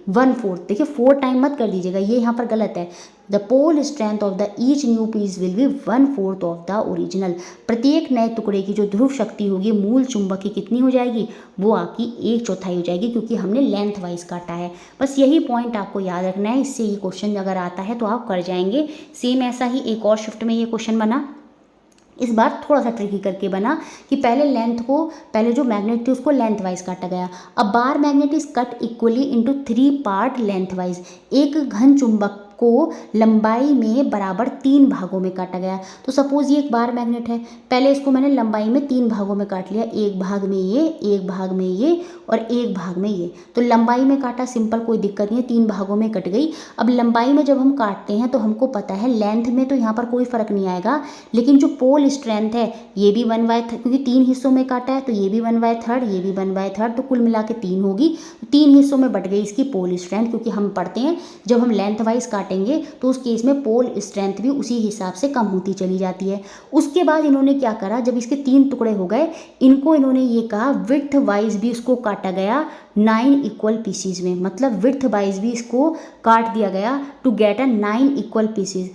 1/4। देखिए 4 टाइम मत कर लीजिएगा, ये यहाँ पर गलत है। The pole strength of the each new piece will be 1/4 of the original. प्रत्येक नए टुकड़े की जो ध्रुव शक्ति होगी मूल चुंबक की कितनी हो जाएगी, वो आपकी 1/4 हो जाएगी, क्योंकि हमने लेंथ वाइज काटा है। बस यही पॉइंट आपको याद रखना है, इससे ये क्वेश्चन अगर आता है तो आप कर जाएंगे। सेम ऐसा ही एक और शिफ्ट में ये क्वेश्चन बना, इस बार थोड़ा सा ट्रिकी करके बना कि पहले जो मैग्नेट थी उसको लेंथ वाइज काटा गया। अब bar magnet is cut equally into 3 part length wise. एक घन चुंबक को लंबाई में बराबर 3 भागों में काटा गया। तो सपोज ये एक बार मैग्नेट है, पहले इसको मैंने लंबाई में 3 भागों में काट लिया, एक भाग में ये, एक भाग में ये और एक भाग में ये। तो लंबाई में काटा, सिंपल, कोई दिक्कत नहीं है, 3 भागों में कट गई। अब लंबाई में जब हम काटते हैं तो हमको पता है लेंथ में तो यहाँ पर कोई फर्क नहीं आएगा, लेकिन जो पोल स्ट्रेंथ है ये भी 1/3, क्योंकि 3 हिस्सों में काटा है तो ये भी 1/3, ये भी 1/3, तो कुल मिला के 3 होगी। 3 हिस्सों में बट गई इसकी पोल स्ट्रेंथ, क्योंकि हम पढ़ते हैं जब हम लेंथ वाइज काटेंगे तो उस केस में पोल स्ट्रेंथ भी उसी हिसाब से कम होती चली जाती है। उसके बाद इन्होंने क्या करा, जब इसके 3 टुकड़े हो गए, इनको इन्होंने ये कहा विड्थ वाइज भी इसको काटा गया 9 इक्वल पीसीज में, मतलब विड्थ वाइज भी इसको काट दिया गया to get a 9 equal pieces.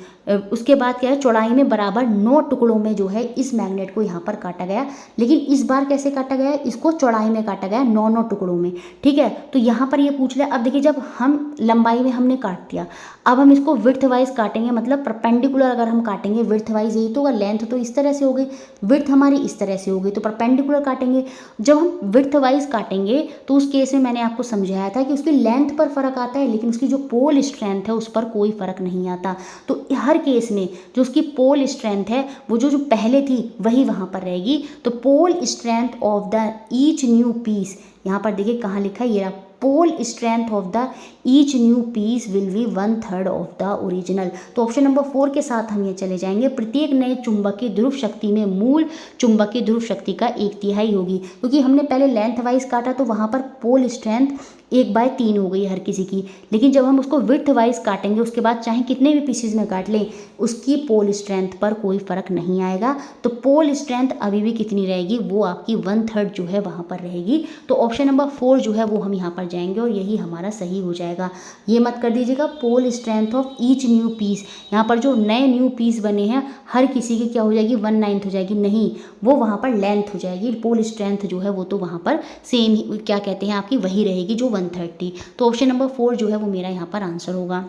उसके बाद क्या है, चौड़ाई में बराबर 9 टुकड़ों में जो है इस मैग्नेट को यहाँ पर काटा गया। लेकिन इस बार कैसे काटा गया, इसको चौड़ाई में काटा गया 9 टुकड़ों में, ठीक है। तो यहाँ पर ये पूछ लिया। अब देखिए जब हम लंबाई में हमने काट दिया, अब हम इसको विड्थ वाइज काटेंगे, मतलब परपेंडिकुलर अगर हम काटेंगे विड्थ वाइज, यही तो होगा। लेंथ तो इस तरह से हो गई, विड्थ हमारी इस तरह से हो गई, तो परपेंडिकुलर काटेंगे। जब हम विड्थ वाइज काटेंगे तो उस केस में मैंने आपको समझाया था कि उसकी लेंथ पर फर्क आता है, लेकिन उसकी जो पोल स्ट्रेंथ है उस पर कोई फर्क नहीं आता। तो हर केस में जो उसकी पोल स्ट्रेंथ है वो जो पहले थी वही वहाँ पर रहेगी। तो pole strength of the each new piece, यहाँ पर देखिए कहाँ लिखा है, ये रहा, pole strength of the each new piece will be 1/3 of the original. तो ऑप्शन नंबर 4 के साथ हम ये चले जाएंगे। प्रत्येक नए चुंबकीय ध्रुव शक्ति में मूल चुंबकीय ध्रुव शक्ति का 1/3 होगी, क्योंकि हमने पहले लेंथ वाइज काटा तो वहाँ पर पोल स्ट्रेंथ 1/3 हो गई हर किसी की। लेकिन जब हम उसको विड्थ वाइज काटेंगे उसके बाद चाहे कितने भी पीसीज में काट लें, उसकी पोल स्ट्रेंथ पर कोई फर्क नहीं आएगा। तो पोल स्ट्रेंथ अभी भी कितनी रहेगी, वो आपकी 1/3 जो है वहाँ पर रहेगी। तो ऑप्शन नंबर 4 जो है वो हम यहाँ पर जाएंगे और यही हमारा सही हो जाएगा। ये मत कर दीजिएगा pole strength of each new piece, यहाँ पर जो नए न्यू पीस बने हैं हर किसी की क्या हो जाएगी, 1/9 हो जाएगी, नहीं, वो वहाँ पर लेंथ हो जाएगी। पोल स्ट्रेंथ जो है वो तो वहाँ पर सेम ही, क्या कहते हैं, आपकी वही रहेगी जो 1/30। तो ऑप्शन नंबर 4 जो है वो मेरा यहाँ पर आंसर होगा।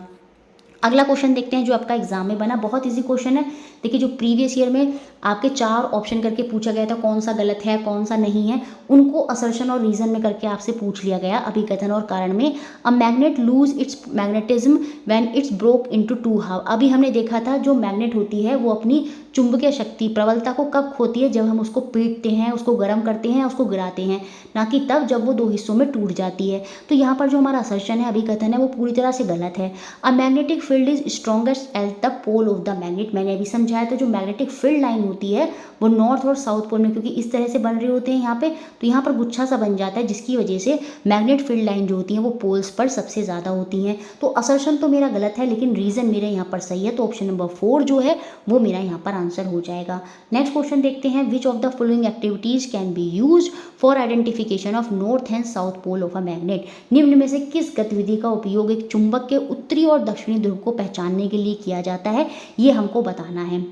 अगला क्वेश्चन देखते हैं जो आपका एग्जाम में बना, बहुत इजी क्वेश्चन है। देखिए जो प्रीवियस ईयर में आपके 4 ऑप्शन करके पूछा गया था, कौन सा गलत है कौन सा नहीं है, उनको असर्शन और रीजन में करके आपसे पूछ लिया गया अभिकथन और कारण में। A magnet lose its magnetism when it's broke into 2 half. अभी हमने देखा था जो मैग्नेट होती है वो अपनी चुंबकीय शक्ति प्रबलता को कब खोती है, जब हम उसको पीटते हैं, उसको गर्म करते हैं, उसको गिराते हैं, ना कि तब जब वो 2 हिस्सों में टूट जाती है। तो यहाँ पर जो हमारा असर्शन है, अभिकथन है, वो पूरी तरह से गलत है। A magnetic field is strongest at the pole of the magnet. मैंने अभी समझाया था जो मैग्नेटिक फील्ड लाइन होती है वो नॉर्थ और साउथ पोल में, क्योंकि इस तरह से बन रहे होते हैं यहाँ पे, तो यहाँ पर गुच्छा सा बन जाता है, जिसकी वजह से मैग्नेट फील्ड लाइन जो होती है वो पोल्स पर सबसे ज़्यादा होती हैं। तो असर्शन तो मेरा गलत है, लेकिन रीज़न मेरे यहाँ पर सही है। तो ऑप्शन नंबर 4 जो है वो मेरा यहाँ पर आंसर हो जाएगा। नेक्स्ट क्वेश्चन देखते हैं, which of the following activities can be use for identification of north and south pole of a magnet. निम्न में से किस गतिविधि का उपयोग एक चुंबक के उत्तरी और दक्षिणी ध्रुव को पहचानने के लिए किया जाता है, ये हमको बताना है।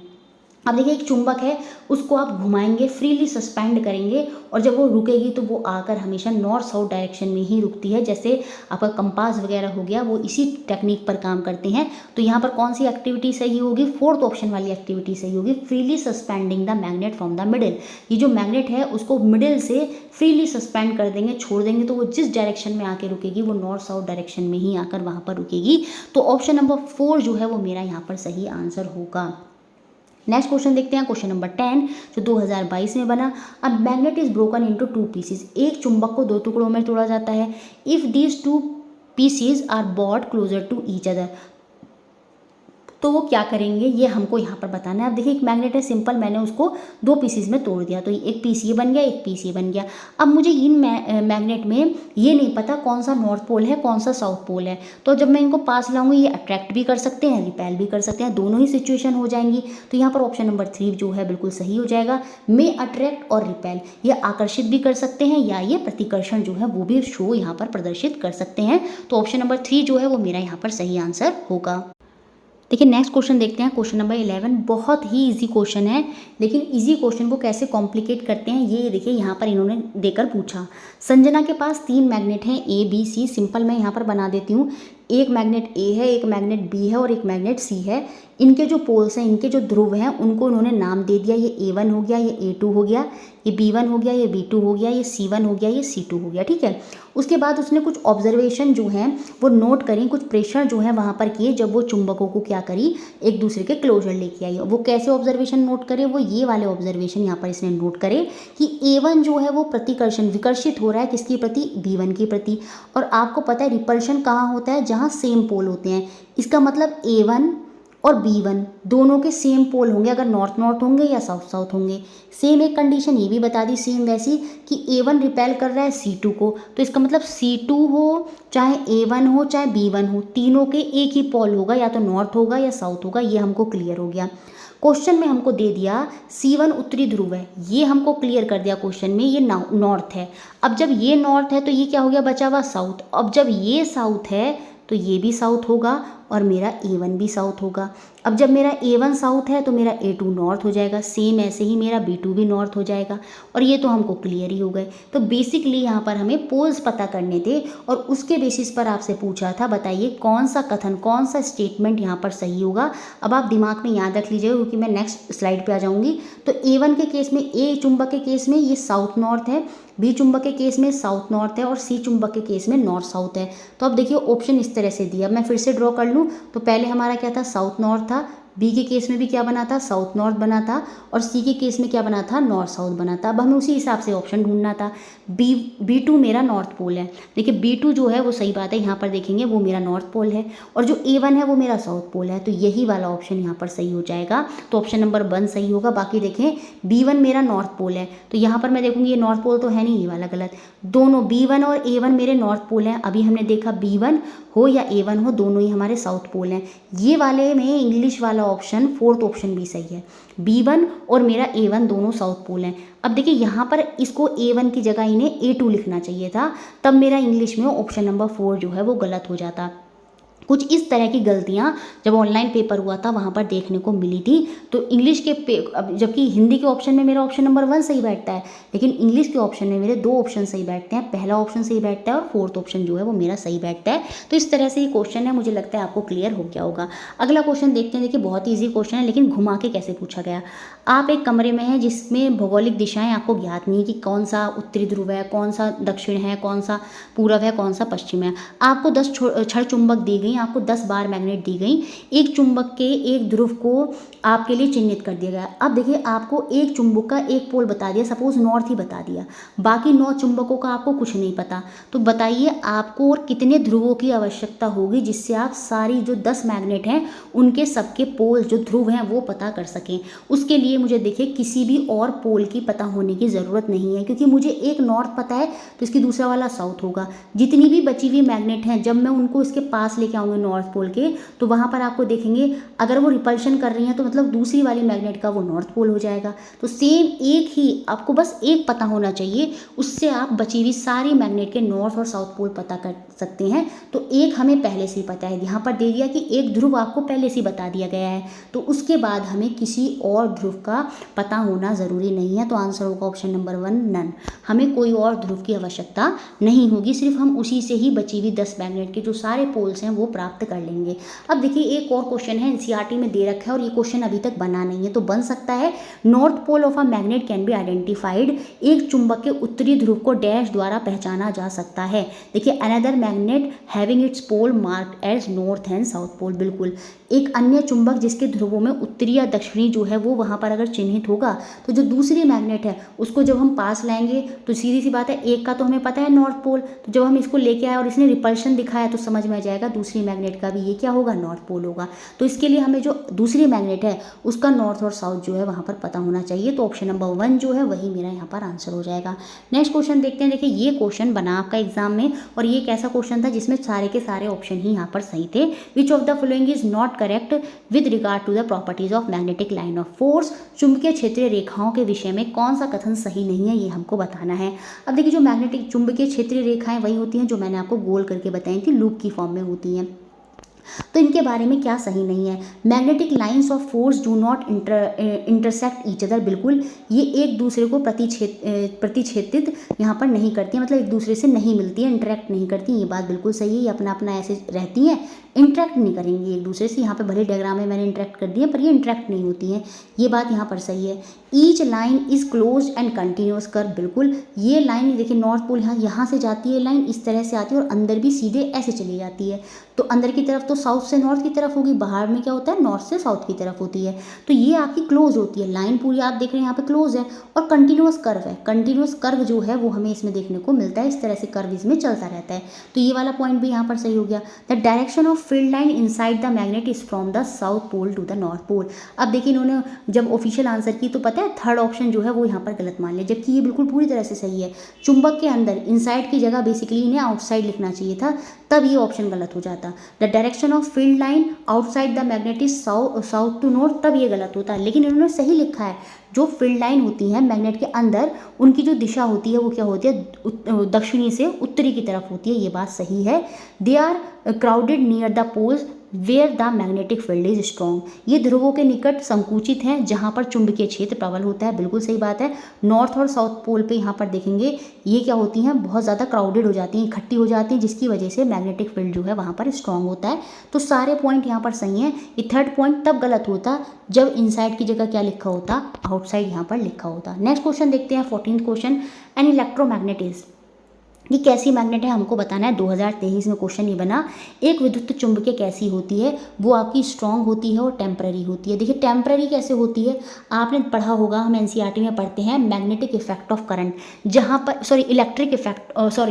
अब देखिए, एक चुंबक है, उसको आप घुमाएंगे, फ्रीली सस्पेंड करेंगे, और जब वो रुकेगी तो वो आकर हमेशा नॉर्थ साउथ डायरेक्शन में ही रुकती है। जैसे आपका कंपास वगैरह हो गया, वो इसी टेक्निक पर काम करते हैं। तो यहाँ पर कौन सी एक्टिविटी सही होगी? फोर्थ ऑप्शन वाली एक्टिविटी सही होगी, freely suspending the magnet from the middle. ये जो मैग्नेट है उसको मिडिल से फ्रीली सस्पेंड कर देंगे, छोड़ देंगे, तो वो जिस डायरेक्शन में आके रुकेगी वो नॉर्थ साउथ डायरेक्शन में ही आकर वहाँ पर रुकेगी। तो ऑप्शन नंबर 4 जो है वो मेरा यहाँ पर सही आंसर होगा। नेक्स्ट क्वेश्चन देखते हैं, क्वेश्चन नंबर 10 जो 2022 में बना। अब magnet is broken into 2 pieces. एक चुंबक को 2 टुकड़ों में तोड़ा जाता है। If these 2 pieces are brought closer to each other, तो वो क्या करेंगे ये हमको यहाँ पर बताना है। अब देखिए, एक मैग्नेट है, सिंपल, मैंने उसको 2 पीसीज में तोड़ दिया, तो एक पीस ये बन गया, एक पीस ये बन गया। अब मुझे इन मैग्नेट में ये नहीं पता कौन सा नॉर्थ पोल है, कौन सा साउथ पोल है। तो जब मैं इनको पास लाऊंगी, ये अट्रैक्ट भी कर सकते हैं, रिपेल भी कर सकते हैं, दोनों ही सिचुएशन हो जाएंगी। तो यहाँ पर ऑप्शन नंबर 3 जो है बिल्कुल सही हो जाएगा। में अट्रैक्ट और रिपेल, ये आकर्षित भी कर सकते हैं या ये प्रतिकर्षण जो है वो भी शो यहाँ पर प्रदर्शित कर सकते हैं। तो ऑप्शन नंबर 3 जो है वो मेरा यहाँ पर सही आंसर होगा। देखिए, नेक्स्ट क्वेश्चन देखते हैं, क्वेश्चन नंबर 11। बहुत ही इजी क्वेश्चन है, लेकिन इजी क्वेश्चन को कैसे कॉम्प्लिकेट करते हैं ये देखिए यहाँ पर इन्होंने देकर पूछा। संजना के पास 3 मैग्नेट हैं, ए बी सी। सिंपल मैं यहाँ पर बना देती हूँ। एक मैग्नेट ए है, एक मैग्नेट बी है और एक मैग्नेट सी है। इनके जो पोल्स हैं, इनके जो ध्रुव हैं, उनको उन्होंने नाम दे दिया। ये A1 हो गया, ये A2 हो गया, ये B1 हो गया, ये B2 हो गया, ये C1 हो गया, ये C2 हो गया, ठीक है। उसके बाद उसने कुछ ऑब्जर्वेशन जो हैं वो नोट करी, कुछ प्रेशर जो है वहाँ पर किए, जब वो चुंबकों को क्या करी, एक दूसरे के क्लोजर लेके आई। वो कैसे ऑब्जर्वेशन नोट करे? वो ये वाले ऑब्जर्वेशन यहाँ पर इसने नोट करे कि A1 जो है वो प्रतिकर्षण, विकर्षित हो रहा है किसके प्रति? B1 के प्रति। और आपको पता है रिपल्शन कहाँ होता है? जहाँ सेम पोल होते हैं। इसका मतलब A1 और B1 दोनों के सेम पोल होंगे, अगर नॉर्थ नॉर्थ होंगे या साउथ साउथ होंगे। सेम एक कंडीशन ये भी बता दी सेम वैसी कि A1 रिपेल कर रहा है C2 को, तो इसका मतलब C2 हो चाहे A1 हो चाहे B1 हो, तीनों के एक ही पोल होगा, या तो नॉर्थ होगा या साउथ होगा। ये हमको क्लियर हो गया। क्वेश्चन में हमको दे दिया C1 उत्तरी ध्रुव है, ये हमको क्लियर कर दिया क्वेश्चन में, ये नॉर्थ है। अब जब ये नॉर्थ है तो ये क्या हो गया? बचा हुआ साउथ। अब जब ये साउथ है तो ये भी साउथ होगा और मेरा A1 भी साउथ होगा। अब जब मेरा A1 साउथ है तो मेरा A2 नॉर्थ हो जाएगा। सेम ऐसे ही मेरा B2 भी नॉर्थ हो जाएगा। और ये तो हमको क्लियर ही हो गए। तो बेसिकली यहाँ पर हमें पोल्स पता करने थे और उसके बेसिस पर आपसे पूछा था, बताइए कौन सा कथन, कौन सा स्टेटमेंट यहाँ पर सही होगा। अब आप दिमाग में याद रख लीजिएगा, क्योंकि मैं नेक्स्ट स्लाइड पे आ जाऊँगी। तो A1 के केस में, A चुंबक के केस में ये साउथ नॉर्थ है, B चुंबक के केस में साउथ नॉर्थ है और C चुंबक के केस में नॉर्थ साउथ है। तो अब देखिए ऑप्शन इस तरह से दिया, मैं फिर से ड्रॉ कर लूँ। तो पहले हमारा क्या था? साउथ नॉर्थ था। बी के केस में भी क्या बना था? साउथ नॉर्थ बना था। और सी के केस में क्या बना था? नॉर्थ साउथ बना था। अब हमें उसी हिसाब से ऑप्शन ढूंढना था। B2 मेरा नॉर्थ पोल है। देखिए B2 जो है वो सही बात है, यहाँ पर देखेंगे वो मेरा नॉर्थ पोल है, और जो A1 है वो मेरा साउथ पोल है। तो यही वाला ऑप्शन यहाँ पर सही हो जाएगा। तो ऑप्शन नंबर 1 सही होगा। बाकी देखें B1 मेरा नॉर्थ पोल है, तो यहाँ पर मैं देखूँगी ये नॉर्थ पोल तो है नहीं, ये वाला गलत। दोनों B1 और A1 मेरे नॉर्थ पोल हैं। अभी हमने देखा B1 हो या A1 हो, दोनों ही हमारे साउथ पोल हैं। ये वाले में इंग्लिश वाला ऑप्शन, फोर्थ ऑप्शन भी सही है। B1 और मेरा A1 दोनों साउथ पोल हैं। अब देखिए यहाँ पर इसको A1 की जगह इन्हें A2 लिखना चाहिए था, तब मेरा इंग्लिश में ऑप्शन नंबर 4 जो है वो गलत हो जाता। कुछ इस तरह की गलतियाँ जब ऑनलाइन पेपर हुआ था वहाँ पर देखने को मिली थी। तो इंग्लिश के जबकि हिंदी के ऑप्शन में मेरा ऑप्शन नंबर 1 सही बैठता है, लेकिन इंग्लिश के ऑप्शन में मेरे 2 ऑप्शन सही बैठते हैं। पहला ऑप्शन सही बैठता है और फोर्थ ऑप्शन जो है वो मेरा सही बैठता है। तो इस तरह से ये क्वेश्चन है, मुझे लगता है आपको क्लियर हो गया होगा। अगला क्वेश्चन देखते हैं। देखिए बहुत ईजी क्वेश्चन है, लेकिन घुमा के कैसे पूछा गया। आप एक कमरे में हैं जिसमें भौगोलिक दिशाएं आपको ज्ञात नहीं कि कौन सा उत्तरी ध्रुव है, कौन सा दक्षिण है, कौन सा पूरब है, कौन सा पश्चिम है। आपको 10 छड़ चुंबक दी गई, आपको 10 बार मैग्नेट दी गई। एक चुंबक के एक ध्रुव को आपके लिए चिन्हित कर दिया गया। अब देखिए आपको एक चुंबक का एक पोल बता दिया, सपोज नॉर्थ ही बता दिया, बाकी 9 चुंबकों का आपको कुछ नहीं पता। तो बताइए आपको और कितने ध्रुवों की आवश्यकता होगी जिससे आप सारी जो 10 मैग्नेट हैं उनके सबके पोल जो ध्रुव हैं वो पता कर सकें। उसके लिए मुझे देखिए किसी भी और पोल की पता होने की ज़रूरत नहीं है, क्योंकि मुझे एक नॉर्थ पता है तो इसकी दूसरा वाला साउथ होगा। जितनी भी बची हुई मैग्नेट हैं जब मैं उनको इसके पास लेके क्या होंगे नॉर्थ पोल के, तो वहाँ पर आपको देखेंगे अगर वो रिपल्शन कर रही हैं तो मतलब दूसरी वाली मैग्नेट का वो नॉर्थ पोल हो जाएगा। तो सेम एक ही आपको बस एक पता होना चाहिए, उससे आप बची हुई सारी मैग्नेट के नॉर्थ और साउथ पोल पता कर सकते हैं। तो एक हमें पहले से ही पता है, यहाँ पर दे दिया कि एक ध्रुव आपको पहले से ही बता दिया गया है, तो उसके बाद हमें किसी और ध्रुव का पता होना ज़रूरी नहीं है। तो आंसर होगा ऑप्शन नंबर 1 नन। हमें कोई और ध्रुव की आवश्यकता नहीं होगी, सिर्फ हम उसी से ही बची हुई 10 मैग्नेट के जो सारे पोल्स हैं वो प्राप्त कर लेंगे। अब देखिए एक और क्वेश्चन है, एनसीईआरटी में दे रखा है और ये क्वेश्चन अभी तक बना नहीं है, तो बन सकता है north pole of a magnet can be identified. एक चुंबक के उत्तरी ध्रुव को डैश द्वारा पहचाना जा सकता है। देखिए another magnet having its pole marked as north and south pole, बिल्कुल एक अन्य चुंबक जिसके ध्रुवों में उत्तरी या दक्षिणी जो है वो वहाँ पर अगर चिन्हित होगा, तो जो दूसरी मैग्नेट है उसको जब हम पास लाएंगे तो सीधी सी बात है, एक का तो हमें पता है नॉर्थ पोल, तो जब हम इसको लेके आए और इसने रिपल्शन दिखाया तो समझ में आ जाएगा दूसरी मैग्नेट का भी ये क्या होगा नॉर्थ पोल होगा। तो इसके लिए हमें जो दूसरी मैग्नेट है उसका नॉर्थ और साउथ जो है वहाँ पर पता होना चाहिए। तो ऑप्शन नंबर 1 जो है वही मेरा यहाँ पर आंसर हो जाएगा। नेक्स्ट क्वेश्चन देखते हैं। देखिए ये क्वेश्चन बना आपका एग्जाम में और ये एक ऐसा क्वेश्चन था जिसमें सारे के सारे ऑप्शन ही यहाँ पर सही थे। Which of the following is not correct with regard to the properties of magnetic line of force. चुंबकीय क्षेत्रीय रेखाओं के विषय में कौन सा कथन सही नहीं है, ये हमको बताना है। अब देखिए जो मैग्नेटिक चुंबकीय क्षेत्रीय रेखाएं वही होती हैं जो मैंने आपको गोल करके बताई थी, लूप की फॉर्म में होती हैं। तो इनके बारे में क्या सही नहीं है, magnetic lines of force do not intersect each other, बिल्कुल ये एक दूसरे को प्रतिच्छेदित यहाँ पर नहीं करती है, मतलब एक दूसरे से नहीं मिलती है, इंटरेक्ट नहीं करती, ये बात बिल्कुल सही है। ये अपना अपना ऐसे रहती हैं, इंटरेक्ट नहीं करेंगी एक दूसरे से। यहाँ पे भले डायग्राम में मैंने इंटरेक्ट कर दिया पर ये इंटरेक्ट नहीं होती हैं, ये बात यहाँ पर सही है। Each line is close and continuous curve, बिल्कुल ये लाइन देखिए नॉर्थ पोल यहाँ से जाती है, लाइन इस तरह से आती है और अंदर भी सीधे ऐसे चली जाती है। तो अंदर की तरफ तो साउथ से नॉर्थ की तरफ होगी, बाहर में क्या होता है नॉर्थ से साउथ की तरफ होती है। तो ये आपकी क्लोज होती है लाइन, पूरी आप देख रहे हैं यहाँ पे क्लोज है और कंटिन्यूस कर्व है। कंटिन्यूस कर्व जो है वो हमें इसमें देखने को मिलता है, इस तरह से कर्व इसमें चलता रहता है। तो ये वाला पॉइंट भी यहाँ पर सही हो गया। The direction of field line inside the magnet is from the south pole to the north pole. अब देखिए इन्होंने जब ऑफिशियल आंसर की तो पता है थर्ड ऑप्शन जो है वो यहाँ पर गलत मान लिया, जबकि ये बिल्कुल पूरी तरह से सही है। चुंबक के अंदर इनसाइड की जगह बेसिकली इन्हें आउटसाइड लिखना चाहिए था, तब ये ऑप्शन गलत हो जाता। The direction of field line outside the magnet is south to north, तब ये गलत होता है। लेकिन इन्होंने सही लिखा है, जो फील्ड लाइन होती है मैग्नेट के अंदर उनकी जो दिशा होती है वो क्या होती है दक्षिणी से उत्तरी की तरफ होती है, ये बात सही है। They are crowded near the poles where the magnetic field is strong, ये ध्रुवों के निकट संकुचित हैं जहाँ पर चुंबकीय क्षेत्र प्रबल होता है, बिल्कुल सही बात है। नॉर्थ और साउथ पोल पे यहाँ पर देखेंगे ये क्या होती हैं बहुत ज़्यादा क्राउडेड हो जाती हैं, इकट्ठी हो जाती हैं, जिसकी वजह से मैग्नेटिक फील्ड जो है वहाँ पर स्ट्रॉन्ग होता है। तो सारे पॉइंट यहाँ पर सही हैं। ये थर्ड पॉइंट तब गलत होता जब इनसाइड की जगह क्या लिखा होता, आउटसाइड यहाँ पर लिखा होता। नेक्स्ट क्वेश्चन देखते हैं 14th question. N electromagnet is, ये कैसी मैग्नेट है हमको बताना है। 2023 में क्वेश्चन ये बना, एक विद्युत चुंबकीय कैसी होती है, वो आपकी स्ट्रॉन्ग होती है और टेम्पररी होती है। देखिए टेम्पररी कैसे होती है, आपने पढ़ा होगा, हम एनसीईआरटी में पढ़ते हैं मैग्नेटिक इफेक्ट ऑफ करंट, जहाँ पर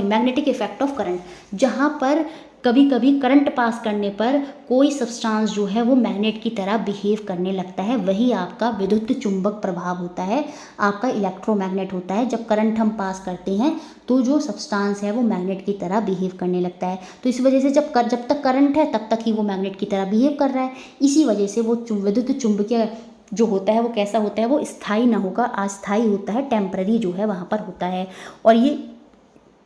मैग्नेटिक इफेक्ट ऑफ करंट, जहाँ पर कभी कभी करंट पास करने पर कोई सब्सटेंस जो है वो मैग्नेट की तरह बिहेव करने लगता है, वही आपका विद्युत चुंबक प्रभाव होता है, आपका इलेक्ट्रोमैग्नेट होता है। जब करंट हम पास करते हैं तो जो सब्सटेंस है वो मैग्नेट की तरह बिहेव करने लगता है। तो इस वजह से जब तक करंट है तब तक ही वो मैग्नेट की तरह बिहेव कर रहा है। इसी वजह से वो विद्युत चुंबकीय जो होता है वो कैसा होता है, वो स्थायी ना होगा, अस्थायी होता है, टेम्पररी जो है वहाँ पर होता है। और ये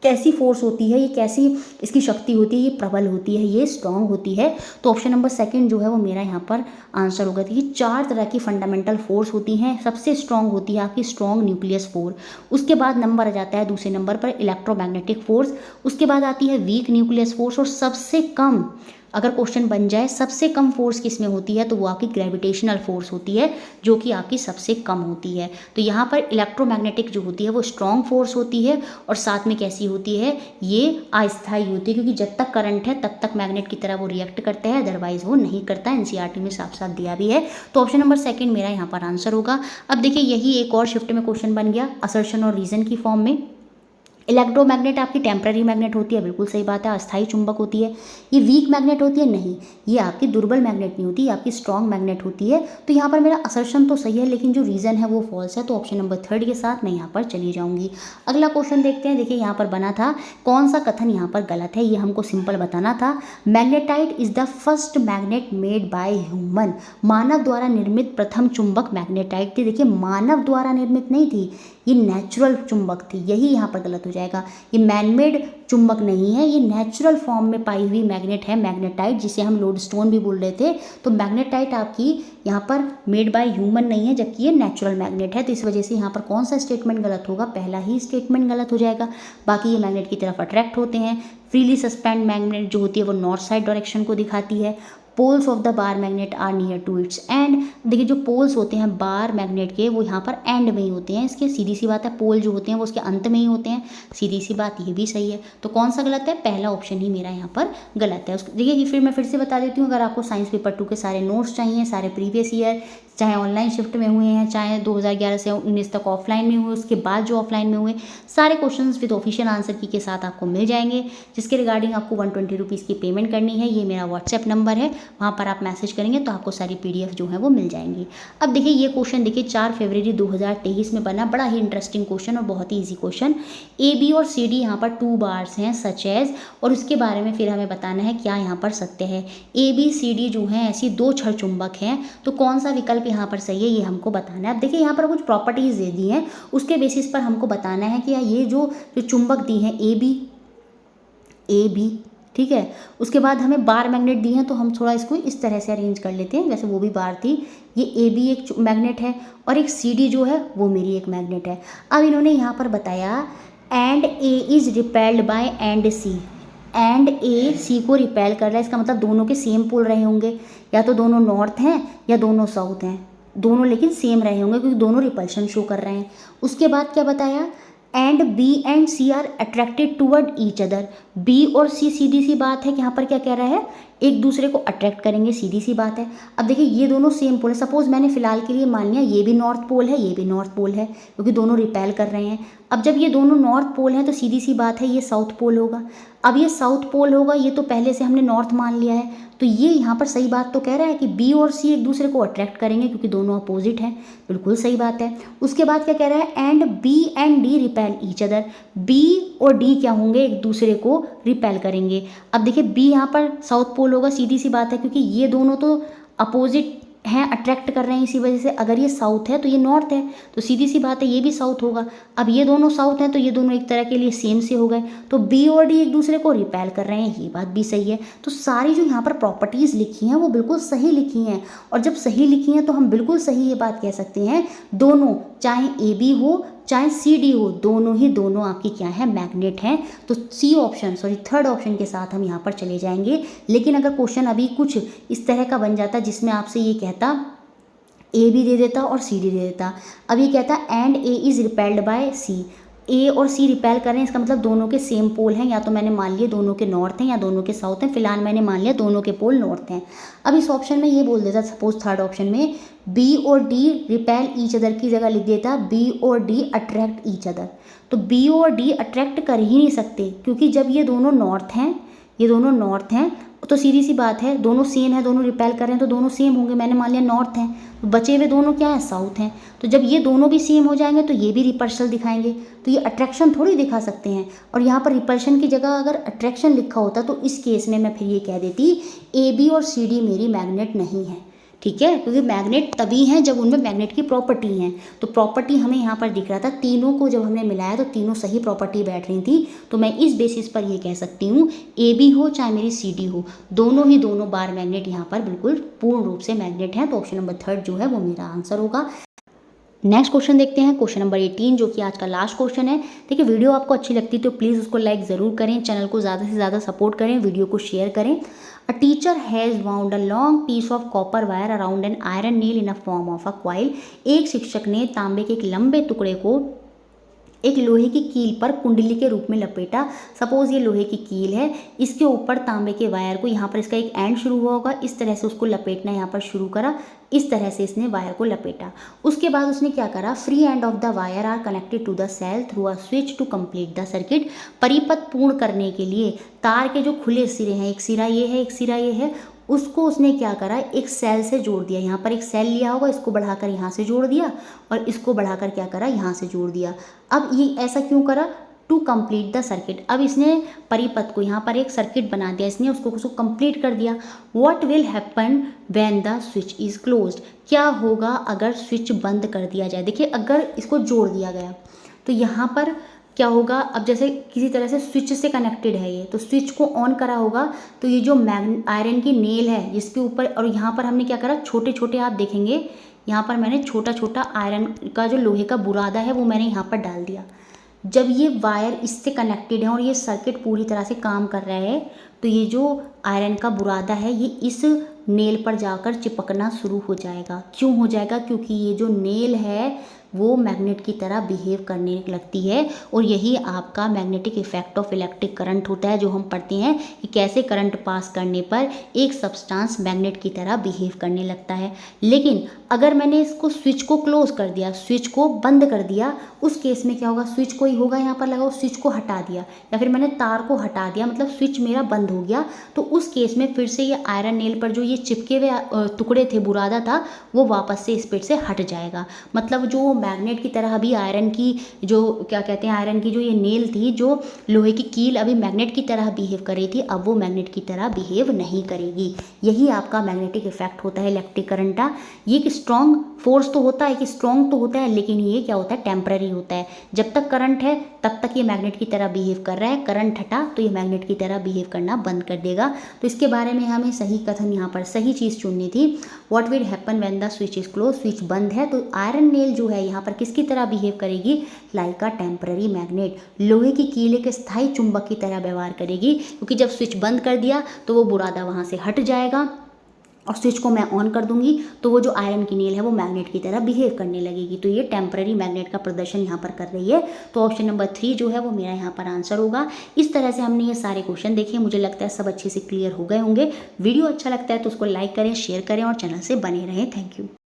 कैसी फोर्स होती है, ये कैसी इसकी शक्ति होती है, ये प्रबल होती है, ये स्ट्रॉन्ग होती है। तो ऑप्शन नंबर 2 जो है वो मेरा यहाँ पर आंसर होगा। देखिए 4 तरह की फंडामेंटल फोर्स होती हैं। सबसे स्ट्रॉन्ग होती है आपकी स्ट्रॉन्ग न्यूक्लियस फोर्स, उसके बाद नंबर आ जाता है दूसरे नंबर पर इलेक्ट्रोमैग्नेटिक फोर्स, उसके बाद आती है वीक न्यूक्लियस फोर्स, और सबसे कम अगर क्वेश्चन बन जाए सबसे कम फोर्स किस में होती है, तो वो आपकी ग्रेविटेशनल फोर्स होती है, जो कि आपकी सबसे कम होती है। तो यहाँ पर इलेक्ट्रोमैग्नेटिक जो होती है वो स्ट्रॉन्ग फोर्स होती है और साथ में कैसी होती है, ये अस्थायी होती है, क्योंकि जब तक करंट है तब तक मैग्नेट की तरह वो रिएक्ट करता है, अदरवाइज वो नहीं करता है। एनसीईआरटी में साफ साफ दिया भी है। तो ऑप्शन नंबर 2 मेरा यहाँ पर आंसर होगा। अब देखिए यही एक और शिफ्ट में क्वेश्चन बन गया असर्शन और रीजन की फॉर्म में। इलेक्ट्रोमैग्नेट आपकी टेम्पररी मैग्नेट होती है, बिल्कुल सही बात है, अस्थायी चुंबक होती है। ये वीक मैग्नेट होती है, नहीं, ये आपकी दुर्बल मैग्नेट नहीं होती, ये आपकी स्ट्रॉन्ग मैग्नेट होती है। तो यहाँ पर मेरा असर्शन तो सही है, लेकिन जो रीज़न है वो फॉल्स है, तो ऑप्शन नंबर 3 के साथ मैं यहाँ पर चली जाऊँगी। अगला क्वेश्चन देखते हैं। देखिए यहाँ पर बना था, कौन सा कथन यहाँ पर गलत है, ये हमको सिंपल बताना था। Magnetite is the first magnet made by human. मानव द्वारा निर्मित प्रथम चुंबक मैग्नेटाइट थी। देखिए मानव द्वारा निर्मित नहीं थी, ये नेचुरल चुंबक थी, यही यहाँ पर गलत हो जाएगा। ये मैनमेड चुंबक नहीं है, ये नेचुरल फॉर्म में पाई हुई मैग्नेट है मैग्नेटाइट, जिसे हम लोडस्टोन भी बोल रहे थे। तो मैग्नेटाइट आपकी यहाँ पर मेड बाय ह्यूमन नहीं है, जबकि ये नेचुरल मैग्नेट है। तो इस वजह से यहाँ पर कौन सा स्टेटमेंट गलत होगा, पहला ही स्टेटमेंट गलत हो जाएगा। बाकी ये मैग्नेट की तरफ अट्रैक्ट होते हैं। फ्रीली सस्पेंड मैग्नेट जो होती है वो नॉर्थ साइड डायरेक्शन को दिखाती है। Poles of the bar magnet are near to its end. देखिए जो पोल्स होते हैं बार मैग्नेट के, वो यहाँ पर एंड में ही होते हैं इसके, सीधी सी बात है। पोल जो होते हैं वो उसके अंत में ही होते हैं, सीधी सी बात, ये भी सही है। तो कौन सा गलत है, पहला ऑप्शन ही मेरा यहाँ पर गलत है। देखिए फिर मैं फिर से बता देती हूँ, अगर आपको साइंस पेपर 2 के सारे नोट्स चाहिए, सारे प्रीवियस ईयर, चाहे ऑनलाइन शिफ्ट में हुए हैं, चाहे 2011 से 19 तक ऑफलाइन में हुए, उसके बाद जो ऑफलाइन में हुए, सारे क्वेश्चंस विद ऑफिशियल आंसर की के साथ आपको मिल जाएंगे, जिसके रिगार्डिंग आपको 120 रुपीज़ की पेमेंट करनी है। ये मेरा व्हाट्सएप नंबर है, वहाँ पर आप मैसेज करेंगे तो आपको सारी PDF जो है वो मिल जाएंगी। अब देखिए ये क्वेश्चन देखिए 4 फरवरी 2023 में बना, बड़ा ही इंटरेस्टिंग क्वेश्चन और बहुत ही ईजी क्वेश्चन। AB और CD यहाँ पर 2 बार्स हैं सच एज, और उसके बारे में फिर हमें बताना है क्या यहाँ पर सत्य है। ABCD जो है ऐसी 2 छड़ चुंबक हैं, तो कौन सा विकल्प यहाँ पर सही है ये हमको बताना है। अब देखिए यहाँ पर कुछ प्रॉपर्टीज दे दी हैं, उसके बेसिस पर हमको बताना है कि ये जो चुंबक दी हैं ए बी, ठीक है। उसके बाद हमें बार मैग्नेट दी हैं, तो हम थोड़ा इसको इस तरह से अरेंज कर लेते हैं, जैसे वो भी बार थी। ये AB एक मैग्नेट है और एक CD जो है वो मेरी एक मैग्नेट है। अब इन्होंने यहाँ पर बताया and A is repelled by and C, and A C को रिपेल कर रहा है, इसका मतलब दोनों के सेम पोल रहे होंगे, या तो दोनों नॉर्थ हैं या दोनों साउथ हैं, दोनों लेकिन सेम रहे होंगे क्योंकि दोनों रिपल्शन शो कर रहे हैं। उसके बाद क्या बताया, and B and C are attracted toward each other. B और C सीधी सी बात है कि यहाँ पर क्या कह रहा है, एक दूसरे को अट्रैक्ट करेंगे, सीधी सी बात है। अब देखिए ये दोनों सेम पोल है, सपोज मैंने फिलहाल के लिए मान लिया ये भी नॉर्थ पोल है, ये भी नॉर्थ पोल है, क्योंकि दोनों रिपेल कर रहे हैं। अब जब ये दोनों नॉर्थ पोल हैं तो सीधी सी बात है ये साउथ पोल होगा। अब ये साउथ पोल होगा, ये तो पहले से हमने नॉर्थ मान लिया है, तो ये यहाँ पर सही बात तो कह रहा है कि B और C एक दूसरे को अट्रैक्ट करेंगे क्योंकि दोनों अपोजिट हैं, बिल्कुल सही बात है। उसके बाद क्या कह रहा है, and B and D repel each other. B और D क्या होंगे, एक दूसरे को रिपेल करेंगे। अब देखिए B यहाँ पर साउथ पोल होगा, सीधी सी बात है, क्योंकि ये दोनों तो अपोजिट हैं, अट्रैक्ट कर रहे हैं, इसी वजह से अगर ये साउथ है तो ये नॉर्थ है, तो सीधी सी बात है ये भी साउथ होगा। अब ये दोनों साउथ हैं तो ये दोनों एक तरह के लिए सेम से हो गए, तो B और D एक दूसरे को रिपेल कर रहे हैं, ये बात भी सही है। तो सारी जो यहाँ पर प्रॉपर्टीज़ लिखी हैं वो बिल्कुल सही लिखी हैं, और जब सही लिखी हैं तो हम बिल्कुल सही ये बात कह सकते हैं, दोनों चाहे AB हो चाहे CD हो, दोनों आपकी क्या है, मैग्नेट हैं। तो C option, sorry third option के साथ हम यहाँ पर चले जाएंगे। लेकिन अगर क्वेश्चन अभी कुछ इस तरह का बन जाता जिसमें आपसे ये कहता A भी दे देता और CD दे देता, अब ये कहता and A is repelled by C, A और C रिपेल कर रहे हैं, इसका मतलब दोनों के सेम पोल हैं, या तो मैंने मान लिया दोनों के नॉर्थ हैं या दोनों के साउथ हैं, फिलहाल मैंने मान लिया दोनों के पोल नॉर्थ हैं। अब इस ऑप्शन में ये बोल देता, सपोज थर्ड ऑप्शन में B और D रिपेल ईच अदर की जगह लिख देता B और D अट्रैक्ट ईच अदर। तो B और D अट्रैक्ट कर ही नहीं सकते, क्योंकि जब ये दोनों नॉर्थ हैं, ये दोनों नॉर्थ हैं, तो सीधी सी बात है दोनों सेम है, दोनों रिपेल कर रहे हैं तो दोनों सेम होंगे, मैंने मान लिया नॉर्थ हैं, तो बचे हुए दोनों क्या है, साउथ हैं। तो जब ये दोनों भी सेम हो जाएंगे तो ये भी रिपल्शन दिखाएंगे, तो ये अट्रैक्शन थोड़ी दिखा सकते हैं। और यहाँ पर रिपल्शन की जगह अगर अट्रैक्शन लिखा होता तो इस केस में मैं फिर ये कह देती AB और CD मेरी मैग्नेट नहीं है, ठीक है, क्योंकि मैग्नेट तभी हैं जब उनमें मैग्नेट की प्रॉपर्टी हैं। तो प्रॉपर्टी हमें यहाँ पर दिख रहा था, तीनों को जब हमने मिलाया तो तीनों सही प्रॉपर्टी बैठ रही थी, तो मैं इस बेसिस पर ये कह सकती हूँ AB हो चाहे मेरी CD हो, दोनों बार मैग्नेट यहाँ पर बिल्कुल पूर्ण रूप से मैग्नेट हैं। तो ऑप्शन नंबर थर्ड जो है वो मेरा आंसर होगा। नेक्स्ट क्वेश्चन देखते हैं, क्वेश्चन नंबर 18, जो कि आज का लास्ट क्वेश्चन है। देखिए वीडियो आपको अच्छी लगती है तो प्लीज़ उसको लाइक ज़रूर करें, चैनल को ज़्यादा से ज़्यादा सपोर्ट करें, वीडियो को शेयर करें। A teacher has wound a long piece of copper wire around an iron nail in a form of a coil. एक शिक्षक ने तांबे के एक लंबे टुकड़े को एक लोहे की कील पर कुंडली के रूप में लपेटा। सपोज ये लोहे की कील है, इसके ऊपर तांबे के वायर को, यहाँ पर इसका एक एंड शुरू हुआ होगा, इस तरह से उसको लपेटना यहाँ पर शुरू करा, इस तरह से इसने वायर को लपेटा। उसके बाद उसने क्या करा, free end of the wire are connected to the cell through a switch to complete the circuit. परिपथ पूर्ण करने के लिए तार के जो खुले सिरे हैं, एक सिरा ये है, एक सिरा ये है, उसको उसने क्या करा, एक सेल से जोड़ दिया। यहाँ पर एक सेल लिया होगा, इसको बढ़ाकर यहाँ से जोड़ दिया और इसको बढ़ाकर क्या करा, यहाँ से जोड़ दिया। अब ये ऐसा क्यों करा, टू कंप्लीट द सर्किट। अब इसने परिपथ को यहाँ पर एक सर्किट बना दिया, इसने उसको कंप्लीट कर दिया। What will happen when the switch is closed. क्या होगा अगर स्विच बंद कर दिया जाए। देखिए अगर इसको जोड़ दिया गया तो यहाँ पर क्या होगा, अब जैसे किसी तरह से स्विच से कनेक्टेड है ये, तो स्विच को ऑन करा होगा तो ये जो आयरन की नेल है जिसके ऊपर, और यहाँ पर हमने क्या करा, छोटे छोटे आप देखेंगे यहाँ पर मैंने छोटा छोटा आयरन का जो लोहे का बुरादा है वो मैंने यहाँ पर डाल दिया। जब ये वायर इससे कनेक्टेड है और ये सर्किट पूरी तरह से काम कर रहा है तो ये जो आयरन का बुरादा है ये इस नेल पर जाकर चिपकना शुरू हो जाएगा। क्यों हो जाएगा, क्योंकि ये जो नेल है वो मैग्नेट की तरह बिहेव करने लगती है, और यही आपका magnetic effect of electric current होता है, जो हम पढ़ते हैं कि कैसे करंट पास करने पर एक सब्सटेंस मैग्नेट की तरह बिहेव करने लगता है। लेकिन अगर मैंने इसको स्विच को क्लोज कर दिया, स्विच को बंद कर दिया, उस केस में क्या होगा, स्विच कोई होगा यहाँ पर लगा, स्विच को हटा दिया या फिर मैंने तार को हटा दिया, मतलब स्विच मेरा बंद हो गया, तो उस केस में फिर से ये आयरन नेल पर जो ये चिपके हुए टुकड़े थे, बुरादा था, वो वापस से स्पीड से हट जाएगा। मतलब जो मैग्नेट की तरह अभी आयरन की जो क्या कहते हैं, आयरन की जो ये नेल थी, जो लोहे की कील अभी मैग्नेट की तरह बिहेव कर रही थी, अब वो मैग्नेट की तरह बिहेव नहीं करेगी। यही आपका मैग्नेटिक इफेक्ट होता है इलेक्ट्रिक करंट का। ये एक स्ट्रॉन्ग फोर्स तो होता है, कि स्ट्रॉन्ग तो होता है, लेकिन ये क्या होता है, टेम्पररी होता है। जब तक करंट है तब तक ये मैग्नेट की तरह बिहेव कर रहा है, करंट हटा तो ये मैग्नेट की तरह बिहेव करना बंद कर देगा। तो इसके बारे में हमें सही कथन यहाँ पर सही चीज़ चुननी थी। What will happen when the switch is close, switch बंद है तो आयरन नेल जो है यहाँ पर किसकी तरह बिहेव करेगी, लाइक अ टेम्पररी मैग्नेट। लोहे की कील एक स्थायी चुंबक की तरह व्यवहार करेगी, क्योंकि जब स्विच बंद कर दिया तो वो बुरादा वहाँ से हट जाएगा और स्विच को मैं ऑन कर दूंगी तो वो जो आयरन की नेल है वो मैग्नेट की तरह बिहेव करने लगेगी। तो ये टेम्पररी मैग्नेट का प्रदर्शन यहाँ पर कर रही है। तो ऑप्शन नंबर 3 जो है वो मेरा यहाँ पर आंसर होगा। इस तरह से हमने ये सारे क्वेश्चन देखे, मुझे लगता है सब अच्छे से क्लियर हो गए होंगे। वीडियो अच्छा लगता है तो उसको लाइक करें, शेयर करें और चैनल से बने रहें। Thank you.